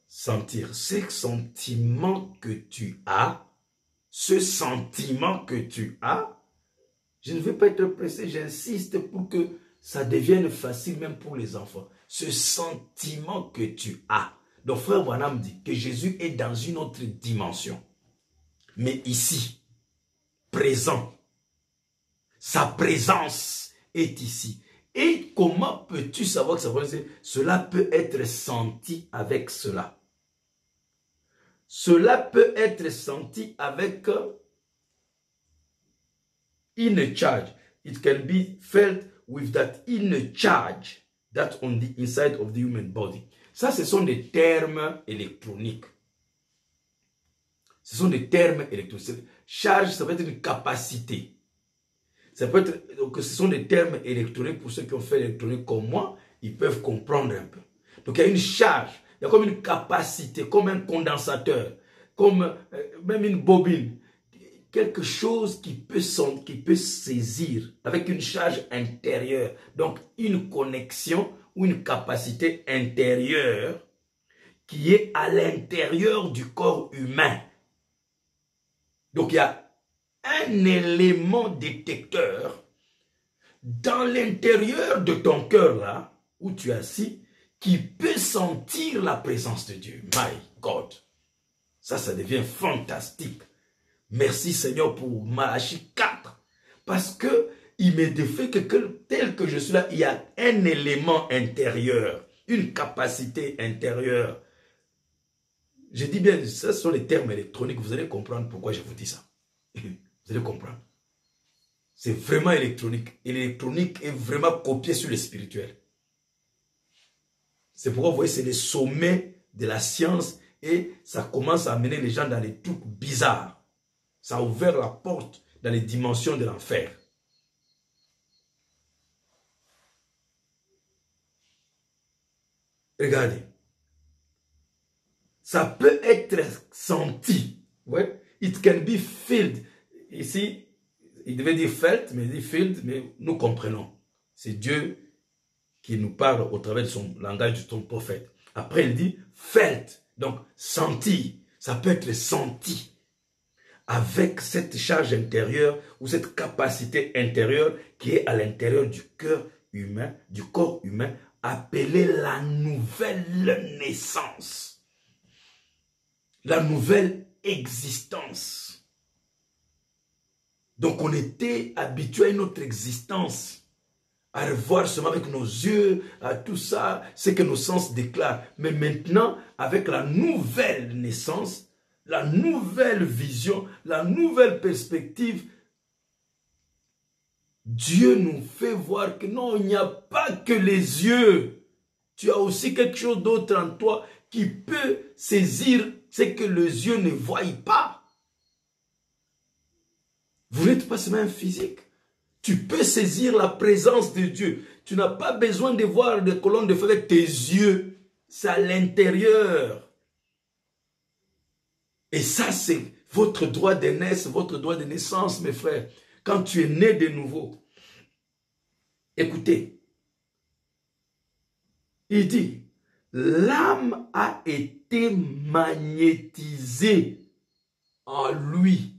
Speaker 1: Sentir. Ce sentiment que tu as, je ne vais pas être pressé, j'insiste pour que ça devienne facile même pour les enfants. Ce sentiment que tu as. Donc, frère Branham dit que Jésus est dans une autre dimension. Mais ici, présent. Sa présence est ici. Et comment peux-tu savoir que cela peut être senti avec cela? Cela peut être senti avec inner charge. It can be felt with that inner charge that's on the inside of the human body. Ça, ce sont des termes électroniques. Ce sont des termes électroniques. Charge, ça peut être une capacité. Ça peut être, donc ce sont des termes électroniques pour ceux qui ont fait l'électronique comme moi, ils peuvent comprendre un peu. Donc il y a une charge, il y a comme une capacité, comme un condensateur, comme même une bobine. Quelque chose qui peut saisir avec une charge intérieure. Donc une connexion ou une capacité intérieure qui est à l'intérieur du corps humain. Donc il y a un élément détecteur dans l'intérieur de ton cœur là, où tu es assis, qui peut sentir la présence de Dieu. My God. Ça devient fantastique. Merci Seigneur pour Malachie 4. Parce que il me défait que tel que je suis là, il y a un élément intérieur, une capacité intérieure. Je dis bien, ce sont les termes électroniques, vous allez comprendre pourquoi je vous dis ça. Vous allez comprendre. C'est vraiment électronique. Et l'électronique est vraiment copié sur le spirituel. C'est pourquoi vous voyez, c'est le sommet de la science et ça commence à amener les gens dans les trucs bizarres. Ça a ouvert la porte dans les dimensions de l'enfer. Regardez. Ça peut être senti. Ouais. It can be felt. Ici, il devait dire felt, mais il dit felt, mais nous comprenons. C'est Dieu qui nous parle au travers de son langage de son prophète. Après, il dit felt, donc senti. Ça peut être senti avec cette charge intérieure ou cette capacité intérieure qui est à l'intérieur du cœur humain, du corps humain, appelée la nouvelle naissance, la nouvelle existence. Donc on était habitué à une autre existence, à revoir seulement avec nos yeux, à tout ça, c'est que nos sens déclarent. Mais maintenant, avec la nouvelle naissance, la nouvelle vision, la nouvelle perspective, Dieu nous fait voir que non, il n'y a pas que les yeux. Tu as aussi quelque chose d'autre en toi qui peut saisir ce que les yeux ne voient pas. Vous n'êtes pas seulement un physique. Tu peux saisir la présence de Dieu. Tu n'as pas besoin de voir des colonnes de feu avec tes yeux. C'est à l'intérieur. Et ça, c'est votre droit d'aînesse, votre droit de naissance, mes frères. Quand tu es né de nouveau. Écoutez. Il dit, l'âme a été magnétisée en lui,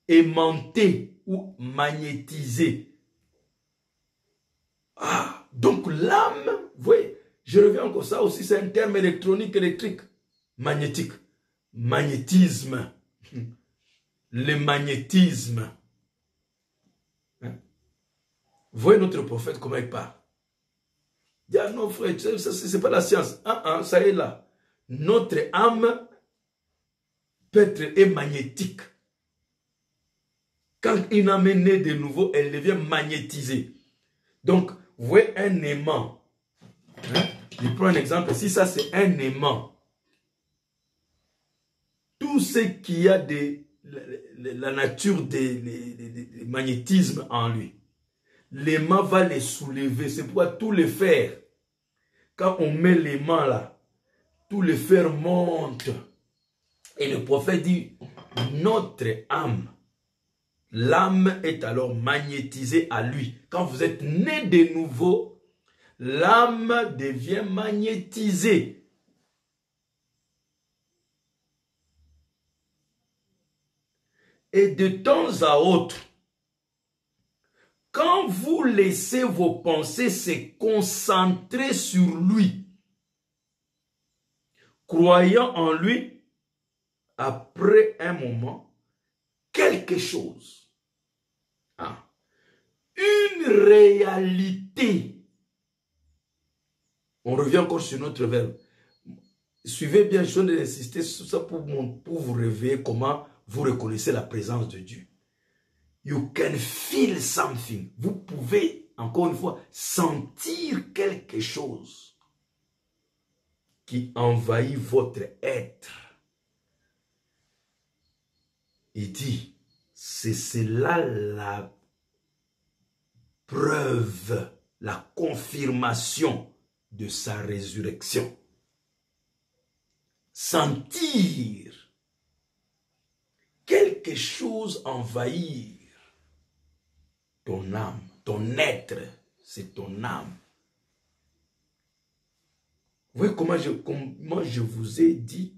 Speaker 1: aimantée ou magnétisée. Ah, donc l'âme, vous voyez, je reviens encore, ça aussi c'est un terme électronique, électrique, magnétique, magnétisme, le magnétisme. Hein? Vous voyez notre prophète comment il parle. Il dit, ah non frère, c'est pas la science, ça est là. Notre âme peut être magnétique. Quand une âme est née de nouveau, elle devient magnétisée. Donc, vous voyez un aimant. Hein? Je prends un exemple. Si ça, c'est un aimant. Tout ce qui a la nature des magnétismes en lui, l'aimant va les soulever. C'est pourquoi tous les fers, quand on met l'aimant là, tous les fers montent. Et le prophète dit, notre âme, l'âme est alors magnétisée à lui. Quand vous êtes né de nouveau, l'âme devient magnétisée. Et de temps à autre, quand vous laissez vos pensées se concentrer sur lui, croyant en lui, après un moment, quelque chose, une réalité. On revient encore sur notre verbe. Suivez bien, je vais insister sur ça pour vous réveiller comment vous reconnaissez la présence de Dieu. You can feel something. Vous pouvez, encore une fois, sentir quelque chose qui envahit votre être. Il dit, c'est cela la preuve, la confirmation de sa résurrection. Sentir quelque chose envahir ton âme, ton être, c'est ton âme. Vous voyez comment je vous ai dit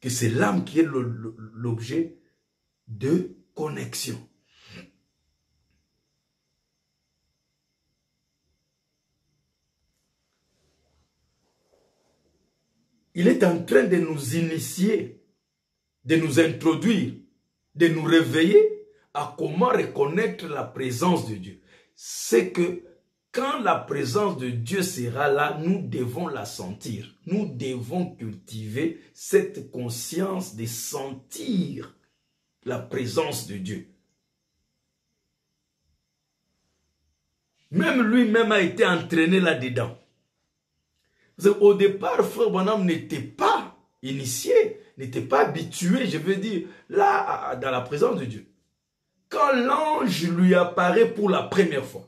Speaker 1: que c'est l'âme qui est l'objet de connexion. Il est en train de nous initier, de nous introduire, de nous réveiller à comment reconnaître la présence de Dieu. C'est que quand la présence de Dieu sera là, nous devons la sentir. Nous devons cultiver cette conscience de sentir la présence de Dieu. Même lui-même a été entraîné là-dedans. Au départ, Frère Branham n'était pas initié, n'était pas habitué, je veux dire, là, dans la présence de Dieu. Quand l'ange lui apparaît pour la première fois,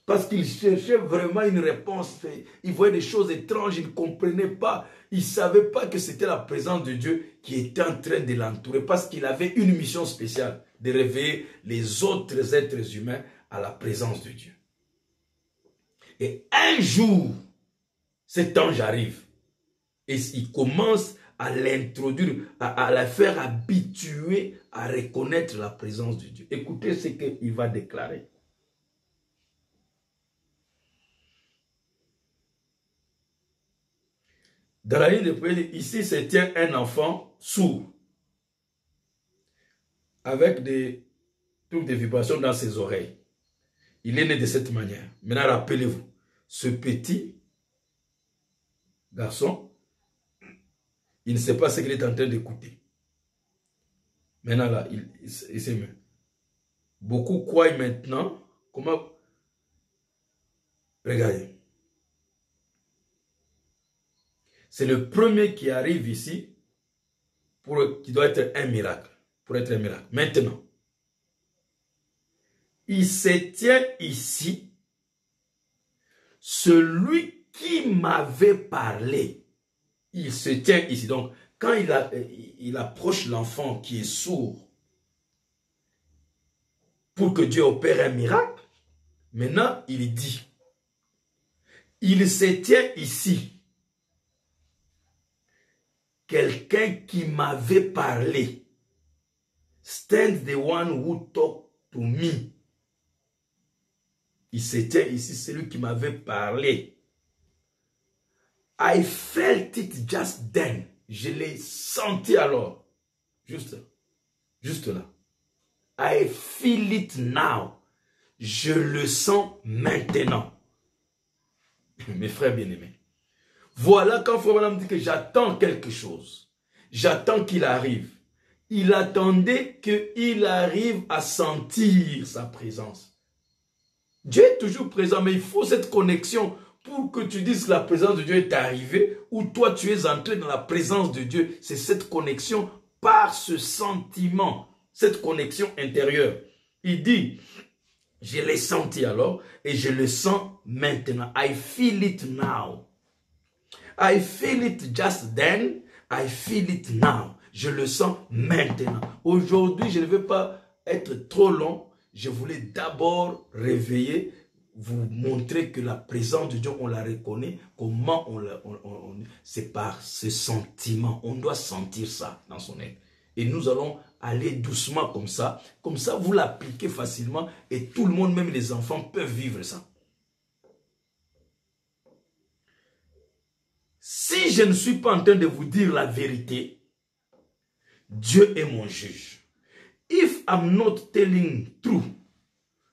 Speaker 1: parce qu'il cherchait vraiment une réponse, il voyait des choses étranges, il ne comprenait pas, il ne savait pas que c'était la présence de Dieu qui était en train de l'entourer, parce qu'il avait une mission spéciale, de réveiller les autres êtres humains à la présence de Dieu. Et un jour, cet ange arrive et il commence à l'introduire, à la faire habituer à reconnaître la présence de Dieu. Écoutez ce qu'il va déclarer. Dans la ligne de prière, ici se tient un enfant sourd, avec des trucs de vibration dans ses oreilles. Il est né de cette manière. Maintenant, rappelez-vous, ce petit garçon, il ne sait pas ce qu'il est en train d'écouter. Maintenant, là, il s'est mis. Beaucoup croient maintenant, comment... Regardez. C'est le premier qui arrive ici, qui doit être un miracle, pour être un miracle. Maintenant, il se tient ici, celui qui m'avait parlé, il se tient ici. Donc, quand il approche l'enfant qui est sourd, pour que Dieu opère un miracle, maintenant, il dit, il se tient ici, quelqu'un qui m'avait parlé, stand the one who talked to me. Il se tient ici, celui qui m'avait parlé. I felt it just then. Je l'ai senti alors. Juste là. I feel it now. Je le sens maintenant. Mes frères bien-aimés. Voilà quand Frère Branham dit que j'attends quelque chose. J'attends qu'il arrive. Il attendait qu'il arrive à sentir sa présence. Dieu est toujours présent, mais il faut cette connexion pour que tu dises que la présence de Dieu est arrivée ou toi tu es entré dans la présence de Dieu. C'est cette connexion par ce sentiment, cette connexion intérieure. Il dit, je l'ai senti alors et je le sens maintenant. I feel it now. I feel it just then. I feel it now. Je le sens maintenant. Aujourd'hui, je ne veux pas être trop long. Je voulais d'abord réveiller, vous montrer que la présence de Dieu, on la reconnaît. Comment c'est par ce sentiment. On doit sentir ça dans son être. Et nous allons aller doucement comme ça. Comme ça, vous l'appliquez facilement et tout le monde, même les enfants, peuvent vivre ça. Si je ne suis pas en train de vous dire la vérité, Dieu est mon juge. If I'm not telling truth,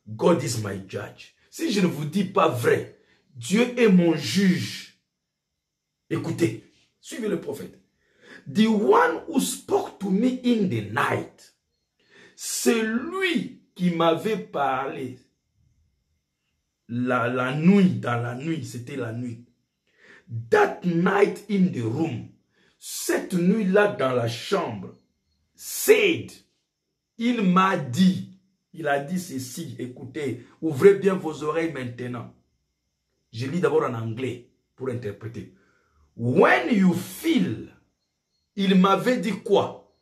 Speaker 1: God is my judge. Si je ne vous dis pas vrai, Dieu est mon juge. Écoutez, suivez le prophète. The one who spoke to me in the night, c'est lui qui m'avait parlé la nuit, dans la nuit, c'était la nuit. That night in the room, cette nuit-là dans la chambre, said, il m'a dit, il a dit ceci, écoutez, ouvrez bien vos oreilles maintenant. Je lis d'abord en anglais pour interpréter. When you feel, il m'avait dit quoi?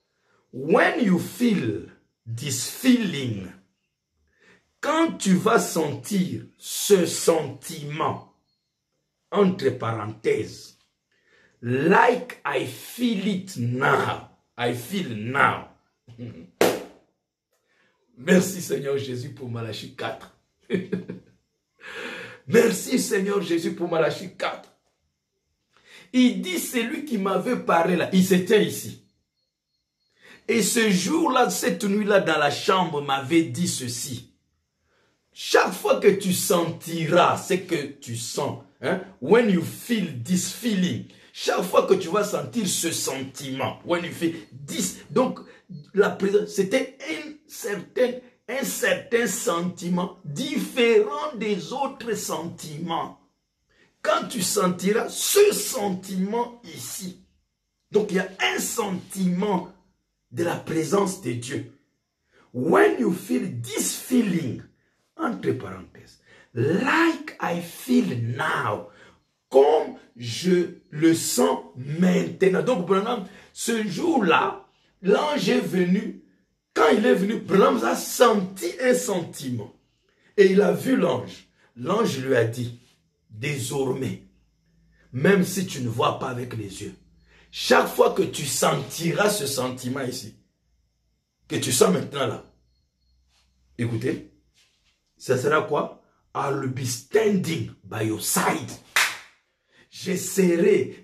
Speaker 1: When you feel this feeling, quand tu vas sentir ce sentiment, entre parenthèses, like I feel it now, I feel now. Merci Seigneur Jésus pour Malachie 4. Merci Seigneur Jésus pour Malachie 4. Il dit, c'est lui qui m'avait parlé là, il s'était ici. Et ce jour-là, cette nuit-là, dans la chambre, m'avait dit ceci. Chaque fois que tu sentiras ce que tu sens, hein, when you feel this feeling, chaque fois que tu vas sentir ce sentiment, when you feel this, donc la présence, c'était un certain sentiment différent des autres sentiments. Quand tu sentiras ce sentiment ici, donc il y a un sentiment de la présence de Dieu. When you feel this feeling, entre parenthèses, like I feel now, comme je le sens maintenant. Donc, Branham, ce jour-là, l'ange est venu. Quand il est venu, Branham a senti un sentiment. Et il a vu l'ange. L'ange lui a dit, désormais, même si tu ne vois pas avec les yeux, chaque fois que tu sentiras ce sentiment ici, que tu sens maintenant là, écoutez, ça sera quoi? I'll be standing by your side. Je serai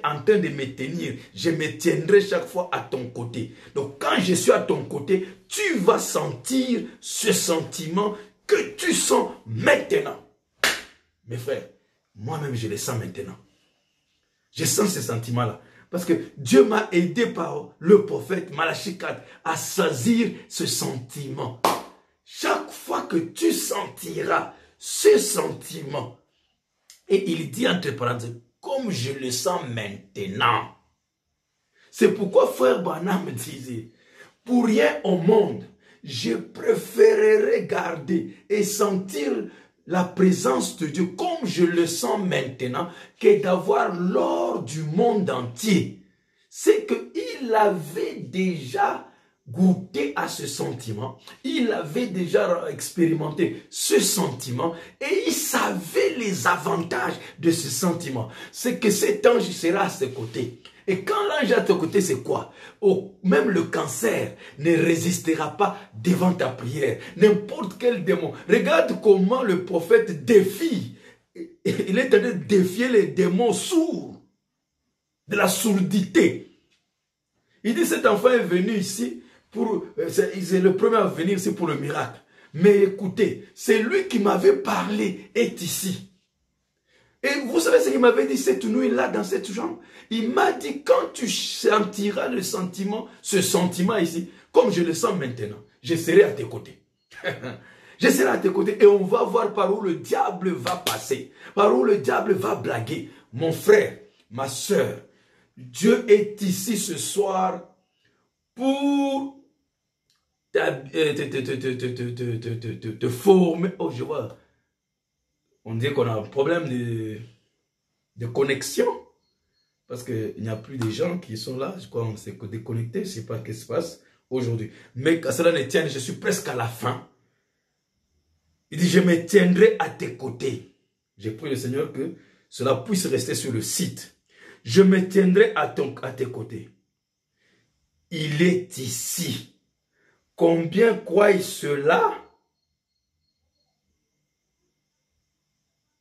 Speaker 1: en train de me tenir. Je me tiendrai chaque fois à ton côté. Donc quand je suis à ton côté, tu vas sentir ce sentiment que tu sens maintenant. Mes frères, moi-même je le sens maintenant. Je sens ce sentiment-là. Parce que Dieu m'a aidé par le prophète Malachi 4 à saisir ce sentiment. Chaque fois que tu sentiras ce sentiment, et il dit entre parenthèses, comme je le sens maintenant. C'est pourquoi frère Branham me disait, pour rien au monde, je préférerais garder et sentir la présence de Dieu comme je le sens maintenant que d'avoir l'or du monde entier. C'est qu'il avait déjà goûté à ce sentiment, il avait déjà expérimenté ce sentiment et il savait les avantages de ce sentiment. C'est que cet ange sera à ses côtés. Et quand l'ange est à tes côtés, c'est quoi? Même le cancer ne résistera pas devant ta prière. N'importe quel démon. Regarde comment le prophète défie. Il est en train de défier les démons sourds. De la sourdité. Il dit, cet enfant est venu ici. C'est le premier à venir ici pour le miracle. Mais écoutez, c'est lui qui m'avait parlé est ici. Et vous savez ce qu'il m'avait dit cette nuit-là dans cette chambre? Il m'a dit, quand tu sentiras le sentiment, ce sentiment ici, comme je le sens maintenant, je serai à tes côtés. Je serai à tes côtés et on va voir par où le diable va passer, par où le diable va blaguer. Mon frère, ma soeur, Dieu est ici ce soir pour te former. Oh, je vois. On dit qu'on a un problème de connexion. Parce qu'il n'y a plus de gens qui sont là. Je crois qu'on s'est déconnecté. Je ne sais pas ce qui se passe aujourd'hui. Mais qu'à cela ne tienne, je suis presque à la fin. Il dit, je me tiendrai à tes côtés. J'ai prié le Seigneur que cela puisse rester sur le site. Je me tiendrai à tes côtés. Il est ici. Combien croient cela?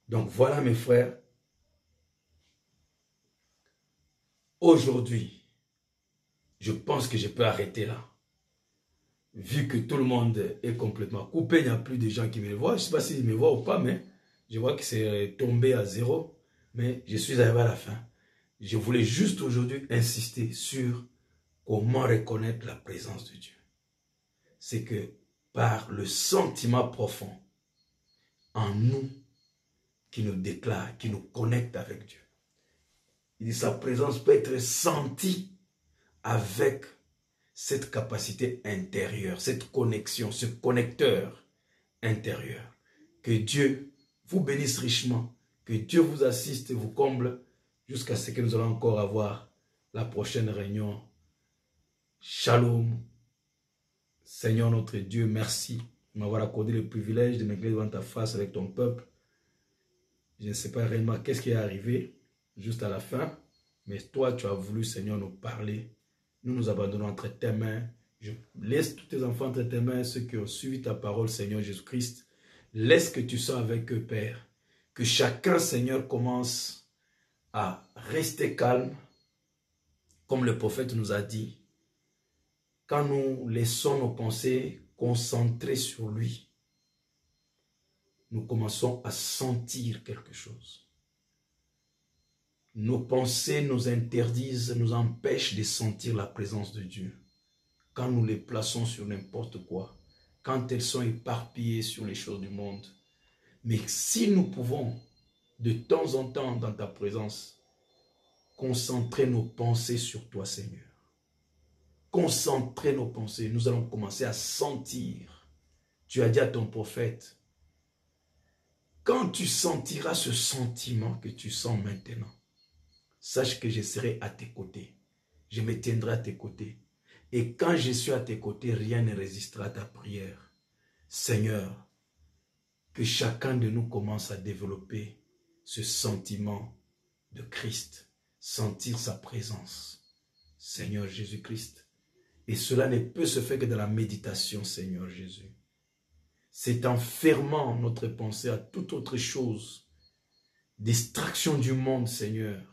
Speaker 1: Donc voilà mes frères. Aujourd'hui, je pense que je peux arrêter là. Vu que tout le monde est complètement coupé, il n'y a plus de gens qui me voient. Je ne sais pas s'ils me voient ou pas, mais je vois que c'est tombé à zéro. Mais je suis arrivé à la fin. Je voulais juste aujourd'hui insister sur comment reconnaître la présence de Dieu. C'est que par le sentiment profond en nous qui nous déclare, qui nous connecte avec Dieu. Il dit sa présence peut être sentie avec cette capacité intérieure, cette connexion, ce connecteur intérieur. Que Dieu vous bénisse richement, que Dieu vous assiste et vous comble jusqu'à ce que nous allons encore avoir la prochaine réunion. Shalom. Seigneur notre Dieu, merci de m'avoir accordé le privilège de m'éclairer devant ta face avec ton peuple. Je ne sais pas réellement qu'est-ce qui est arrivé juste à la fin, mais toi tu as voulu, Seigneur, nous parler. Nous nous abandonnons entre tes mains. Je laisse tous tes enfants entre tes mains, ceux qui ont suivi ta parole, Seigneur Jésus-Christ. Laisse que tu sois avec eux, Père. Que chacun, Seigneur, commence à rester calme, comme le prophète nous a dit. Quand nous laissons nos pensées concentrées sur lui, nous commençons à sentir quelque chose. Nos pensées nous interdisent, nous empêchent de sentir la présence de Dieu. Quand nous les plaçons sur n'importe quoi, quand elles sont éparpillées sur les choses du monde. Mais si nous pouvons, de temps en temps dans ta présence, concentrer nos pensées sur toi, Seigneur. Concentrer nos pensées, nous allons commencer à sentir. Tu as dit à ton prophète, quand tu sentiras ce sentiment que tu sens maintenant, sache que je serai à tes côtés. Je me tiendrai à tes côtés. Et quand je suis à tes côtés, rien ne résistera à ta prière. Seigneur, que chacun de nous commence à développer ce sentiment de Christ, sentir sa présence. Seigneur Jésus-Christ. Et cela ne peut se faire que dans la méditation, Seigneur Jésus. C'est en fermant notre pensée à toute autre chose, distraction du monde, Seigneur,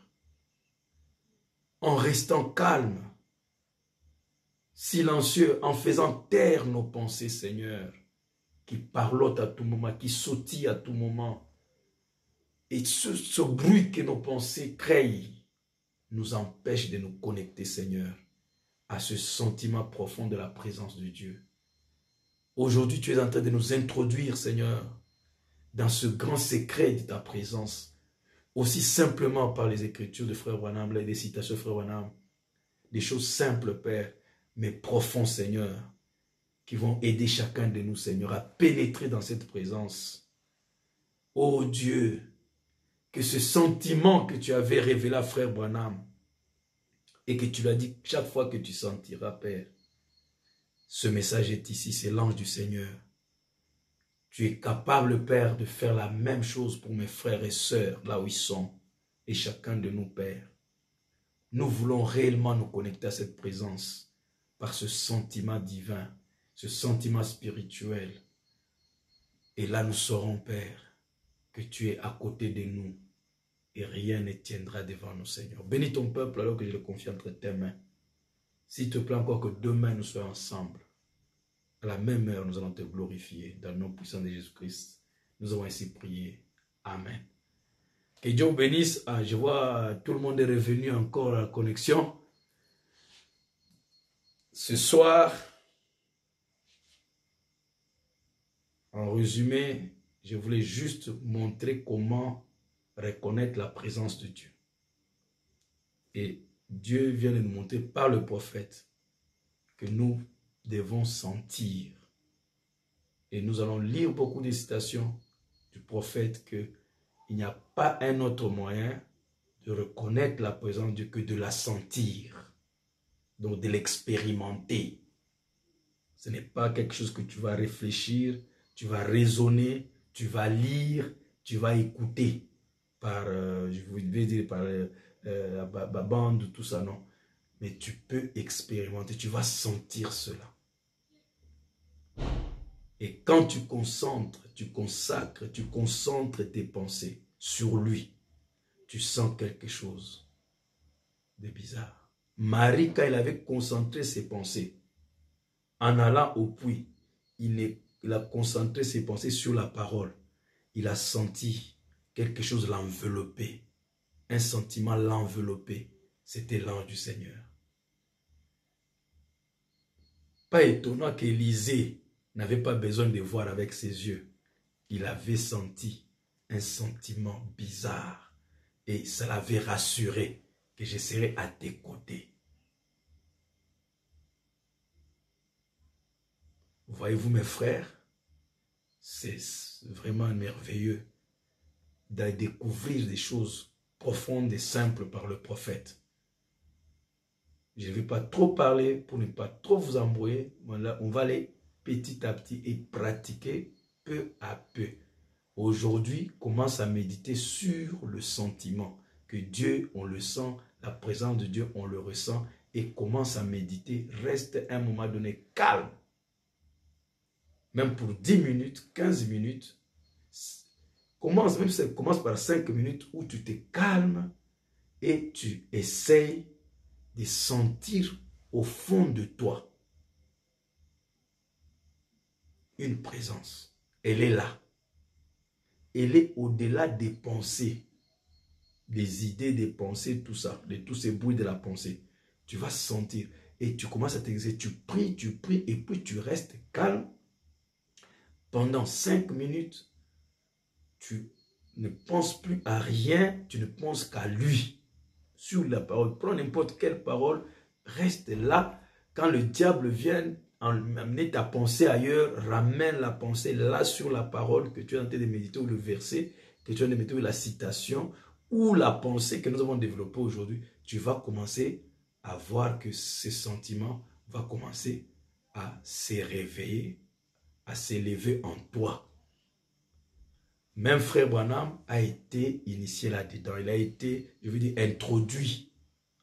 Speaker 1: en restant calme, silencieux, en faisant taire nos pensées, Seigneur, qui parlotent à tout moment, qui sautillent à tout moment. Et ce bruit que nos pensées créent nous empêche de nous connecter, Seigneur, à ce sentiment profond de la présence de Dieu. Aujourd'hui, tu es en train de nous introduire, Seigneur, dans ce grand secret de ta présence, aussi simplement par les écritures de Frère Branham, les citations de Frère Branham, des choses simples, Père, mais profondes, Seigneur, qui vont aider chacun de nous, Seigneur, à pénétrer dans cette présence. Oh Dieu, que ce sentiment que tu avais révélé à Frère Branham, et que tu l'as dit chaque fois que tu sentiras, Père, ce message est ici, c'est l'ange du Seigneur. Tu es capable, Père, de faire la même chose pour mes frères et sœurs, là où ils sont, et chacun de nous, Père. Nous voulons réellement nous connecter à cette présence par ce sentiment divin, ce sentiment spirituel. Et là, nous saurons, Père, que tu es à côté de nous et rien ne tiendra devant nous, Seigneur. Bénis ton peuple alors que je le confie entre tes mains. S'il te plaît encore que demain nous soyons ensemble. À la même heure, nous allons te glorifier dans le nom puissant de Jésus-Christ. Nous avons ainsi prié. Amen. Que Dieu vous bénisse. Ah, je vois tout le monde est revenu encore à la connexion. Ce soir, en résumé, je voulais juste montrer comment reconnaître la présence de Dieu. Et Dieu vient de nous montrer par le prophète que nous devons sentir. Et nous allons lire beaucoup de citations du prophète qu'il n'y a pas un autre moyen de reconnaître la présence de Dieu que de la sentir. Donc de l'expérimenter. Ce n'est pas quelque chose que tu vas réfléchir, tu vas raisonner, tu vas lire, tu vas écouter par, je vais dire par la bande, tout ça, non. Mais tu peux expérimenter, tu vas sentir cela. Et quand tu concentres, tu consacres, tu concentres tes pensées sur lui, tu sens quelque chose de bizarre. Marie, quand elle avait concentré ses pensées, en allant au puits, il a concentré ses pensées sur la parole. Il a senti quelque chose l'envelopper. Un sentiment l'envelopper. C'était l'ange du Seigneur. Pas étonnant qu'Élisée n'avait pas besoin de voir avec ses yeux. Il avait senti un sentiment bizarre. Et ça l'avait rassuré que je serai à tes côtés. Voyez-vous mes frères, c'est vraiment merveilleux de découvrir des choses profondes et simples par le prophète. Je ne vais pas trop parler pour ne pas trop vous embrouiller. Voilà, on va aller petit à petit et pratiquer peu à peu. Aujourd'hui, commence à méditer sur le sentiment que Dieu, on le sent, la présence de Dieu, on le ressent et commence à méditer. Reste un moment donné calme. Même pour 10 minutes, 15 minutes. Commence, même si ça commence par 5 minutes où tu te calmes et tu essayes de sentir au fond de toi une présence. Elle est là. elle est au-delà des pensées, des idées, des pensées, tout ça, de tous ces bruits de la pensée. Tu vas sentir et tu commences à t'exercer, tu pries et puis tu restes calme. Pendant 5 minutes, tu ne penses plus à rien, tu ne penses qu'à lui. Sur la parole, prends n'importe quelle parole, reste là. Quand le diable vient amener ta pensée ailleurs, ramène la pensée là sur la parole que tu es en train de méditer, ou le verset que tu es en train de méditer, ou la citation, ou la pensée que nous avons développée aujourd'hui. Tu vas commencer à voir que ce sentiment va commencer à se réveiller, à s'élever en toi. Même Frère Branham a été initié là-dedans. Il a été, je veux dire, introduit,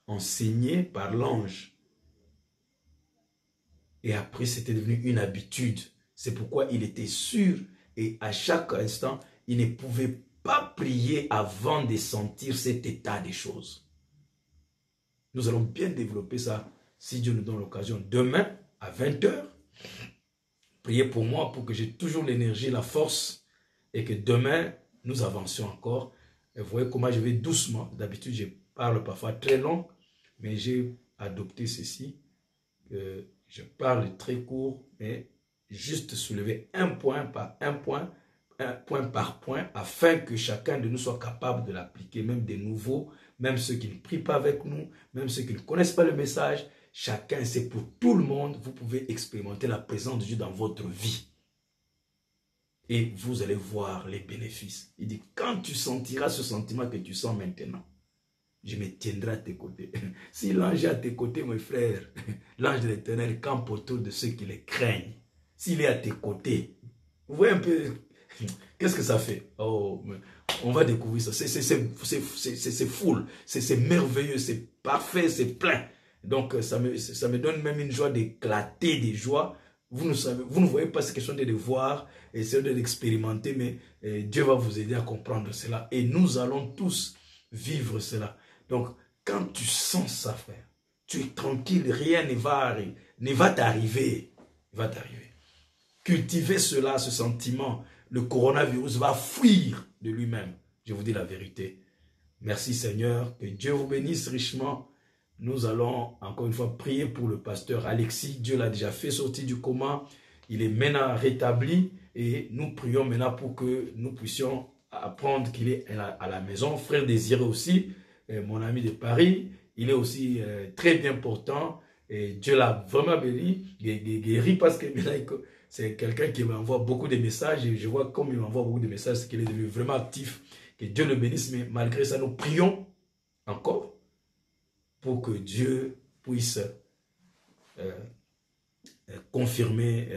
Speaker 1: enseigné par l'ange. Et après, c'était devenu une habitude. C'est pourquoi il était sûr. Et à chaque instant, il ne pouvait pas prier avant de sentir cet état des choses. Nous allons bien développer ça, si Dieu nous donne l'occasion. Demain, à 20 h, priez pour moi, pour que j'ai toujours l'énergie, la force, et que demain, nous avancions encore. Et vous voyez comment je vais doucement. D'habitude, je parle parfois très long, mais j'ai adopté ceci. Je parle très court, mais juste soulever un point par point, afin que chacun de nous soit capable de l'appliquer, même des nouveaux, même ceux qui ne prient pas avec nous, même ceux qui ne connaissent pas le message. Chacun, c'est pour tout le monde. Vous pouvez expérimenter la présence de Dieu dans votre vie. Et vous allez voir les bénéfices. Il dit, quand tu sentiras ce sentiment que tu sens maintenant, je me tiendrai à tes côtés. Si l'ange est à tes côtés, mes frères, l'ange de l'Éternel campe autour de ceux qui les craignent. S'il est à tes côtés, vous voyez un peu, qu'est-ce que ça fait? Oh, on va découvrir ça. C'est full, c'est merveilleux, c'est parfait, c'est plein. Donc, ça me donne même une joie d'éclater des joies. Vous ne voyez pas, c'est question de le voir, et c'est de l'expérimenter, mais Dieu va vous aider à comprendre cela. Et nous allons tous vivre cela. Donc, quand tu sens ça, frère, tu es tranquille, rien ne va t'arriver. Cultivez cela, ce sentiment. Le coronavirus va fuir de lui-même. Je vous dis la vérité. Merci Seigneur, que Dieu vous bénisse richement. Nous allons encore une fois prier pour le pasteur Alexis. Dieu l'a déjà fait sortir du coma. Il est maintenant rétabli et nous prions maintenant pour que nous puissions apprendre qu'il est à la maison. Frère Désiré aussi, mon ami de Paris, il est aussi très bien portant. Et Dieu l'a vraiment béni, guéri, parce que c'est quelqu'un qui m'envoie beaucoup de messages. Et je vois comme il m'envoie beaucoup de messages, c'est qu'il est devenu vraiment actif. Que Dieu le bénisse, mais malgré ça, nous prions encore pour que Dieu puisse confirmer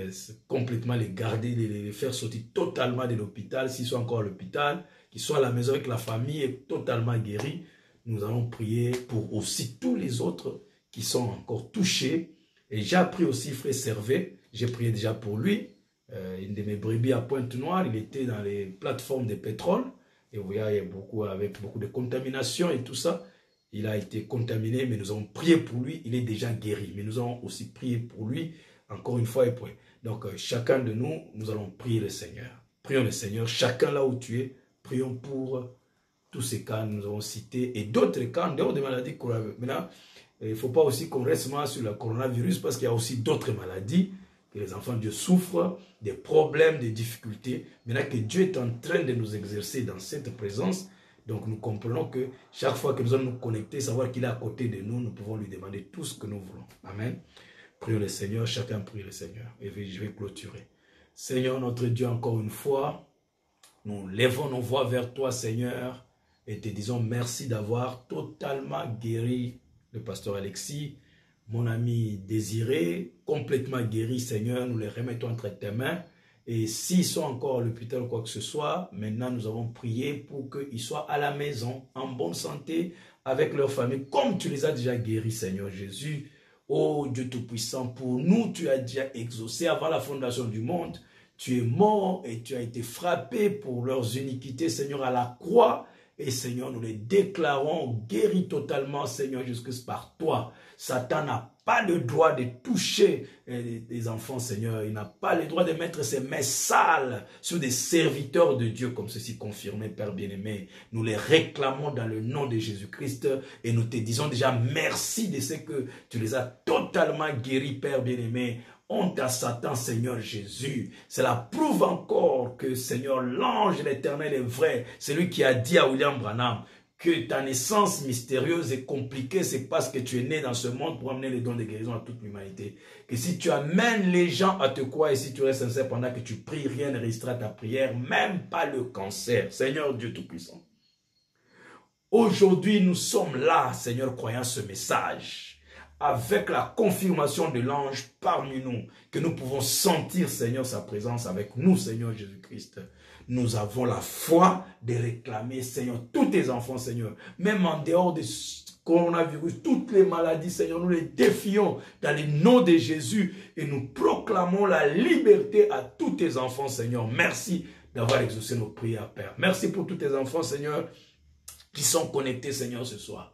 Speaker 1: complètement, les garder, les faire sortir totalement de l'hôpital, s'ils sont encore à l'hôpital, qu'ils soient à la maison avec la famille et totalement guéris. Nous allons prier pour aussi tous les autres qui sont encore touchés. Et j'ai appris aussi, frère Servet, j'ai prié déjà pour lui, une de mes brebis à Pointe-Noire, il était dans les plateformes de pétrole, et vous voyez, avec beaucoup de contamination et tout ça. Il a été contaminé, mais nous avons prié pour lui, il est déjà guéri. Mais nous avons aussi prié pour lui, encore une fois et pour lui. Donc, chacun de nous, nous allons prier le Seigneur. Prions le Seigneur, chacun là où tu es, prions pour tous ces cas que nous avons cités et d'autres cas en dehors des maladies coronavirus. Maintenant, il ne faut pas aussi qu'on reste sur le coronavirus parce qu'il y a aussi d'autres maladies que les enfants de Dieu souffrent, des problèmes, des difficultés. Maintenant que Dieu est en train de nous exercer dans cette présence, donc nous comprenons que chaque fois que nous allons nous connecter, savoir qu'il est à côté de nous, nous pouvons lui demander tout ce que nous voulons. Amen. Prions le Seigneur, chacun prie le Seigneur. Et je vais clôturer. Seigneur notre Dieu, encore une fois, nous lèvons nos voix vers toi, Seigneur, et te disons merci d'avoir totalement guéri le pasteur Alexis, mon ami Désiré, complètement guéri, Seigneur, nous les remettons entre tes mains. Et s'ils sont encore à l'hôpital ou quoi que ce soit, maintenant nous avons prié pour qu'ils soient à la maison, en bonne santé, avec leur famille, comme tu les as déjà guéris, Seigneur Jésus. Oh Dieu Tout-Puissant, pour nous, tu as déjà exaucé avant la fondation du monde. Tu es mort et tu as été frappé pour leurs iniquités, Seigneur, à la croix. Et Seigneur, nous les déclarons guéris totalement, Seigneur Jésus-Christ, par toi. Satan n'a pas le droit de toucher des enfants, Seigneur. Il n'a pas le droit de mettre ses mains sales sur des serviteurs de Dieu, comme ceci confirmé, Père bien-aimé. Nous les réclamons dans le nom de Jésus-Christ et nous te disons déjà merci de ce que tu les as totalement guéris, Père bien-aimé. Honte à Satan, Seigneur Jésus. Cela prouve encore que, Seigneur, l'ange de l'Éternel est vrai. C'est lui qui a dit à William Branham que ta naissance mystérieuse et compliquée, c'est parce que tu es né dans ce monde pour amener les dons de guérison à toute l'humanité. Que si tu amènes les gens à te croire et si tu restes sincère pendant que tu pries, rien ne résistera à ta prière, même pas le cancer. Seigneur Dieu Tout-Puissant. Aujourd'hui, nous sommes là, Seigneur, croyant ce message, avec la confirmation de l'ange parmi nous, que nous pouvons sentir, Seigneur, sa présence avec nous, Seigneur Jésus-Christ. Nous avons la foi de réclamer, Seigneur, tous tes enfants, Seigneur, même en dehors de coronavirus, toutes les maladies, Seigneur, nous les défions dans le nom de Jésus et nous proclamons la liberté à tous tes enfants, Seigneur. Merci d'avoir exaucé nos prières, Père. Merci pour tous tes enfants, Seigneur, qui sont connectés, Seigneur, ce soir.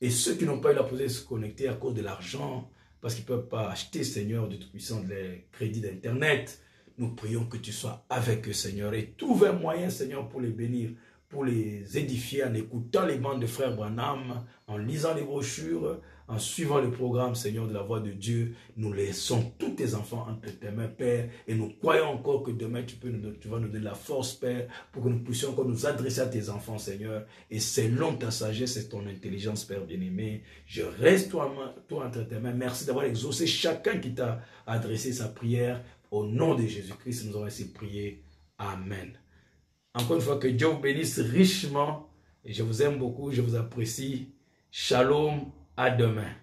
Speaker 1: Et ceux qui n'ont pas eu la possibilité de se connecter à cause de l'argent, parce qu'ils ne peuvent pas acheter, Seigneur, de Tout-Puissant, les crédits d'Internet, nous prions que tu sois avec eux, Seigneur, et trouve un moyen, Seigneur, pour les bénir, pour les édifier en écoutant les bandes de frères Branham, en lisant les brochures, en suivant le programme, Seigneur, de la voix de Dieu. Nous laissons tous tes enfants entre tes mains, Père, et nous croyons encore que demain, tu vas nous donner la force, Père, pour que nous puissions encore nous adresser à tes enfants, Seigneur. Et selon ta sagesse et ton intelligence, Père bien-aimé, je reste toi entre tes mains. Merci d'avoir exaucé chacun qui t'a adressé sa prière. Au nom de Jésus-Christ, nous avons ainsi prié. Amen. Encore une fois, que Dieu vous bénisse richement. Et je vous aime beaucoup, je vous apprécie. Shalom, à demain.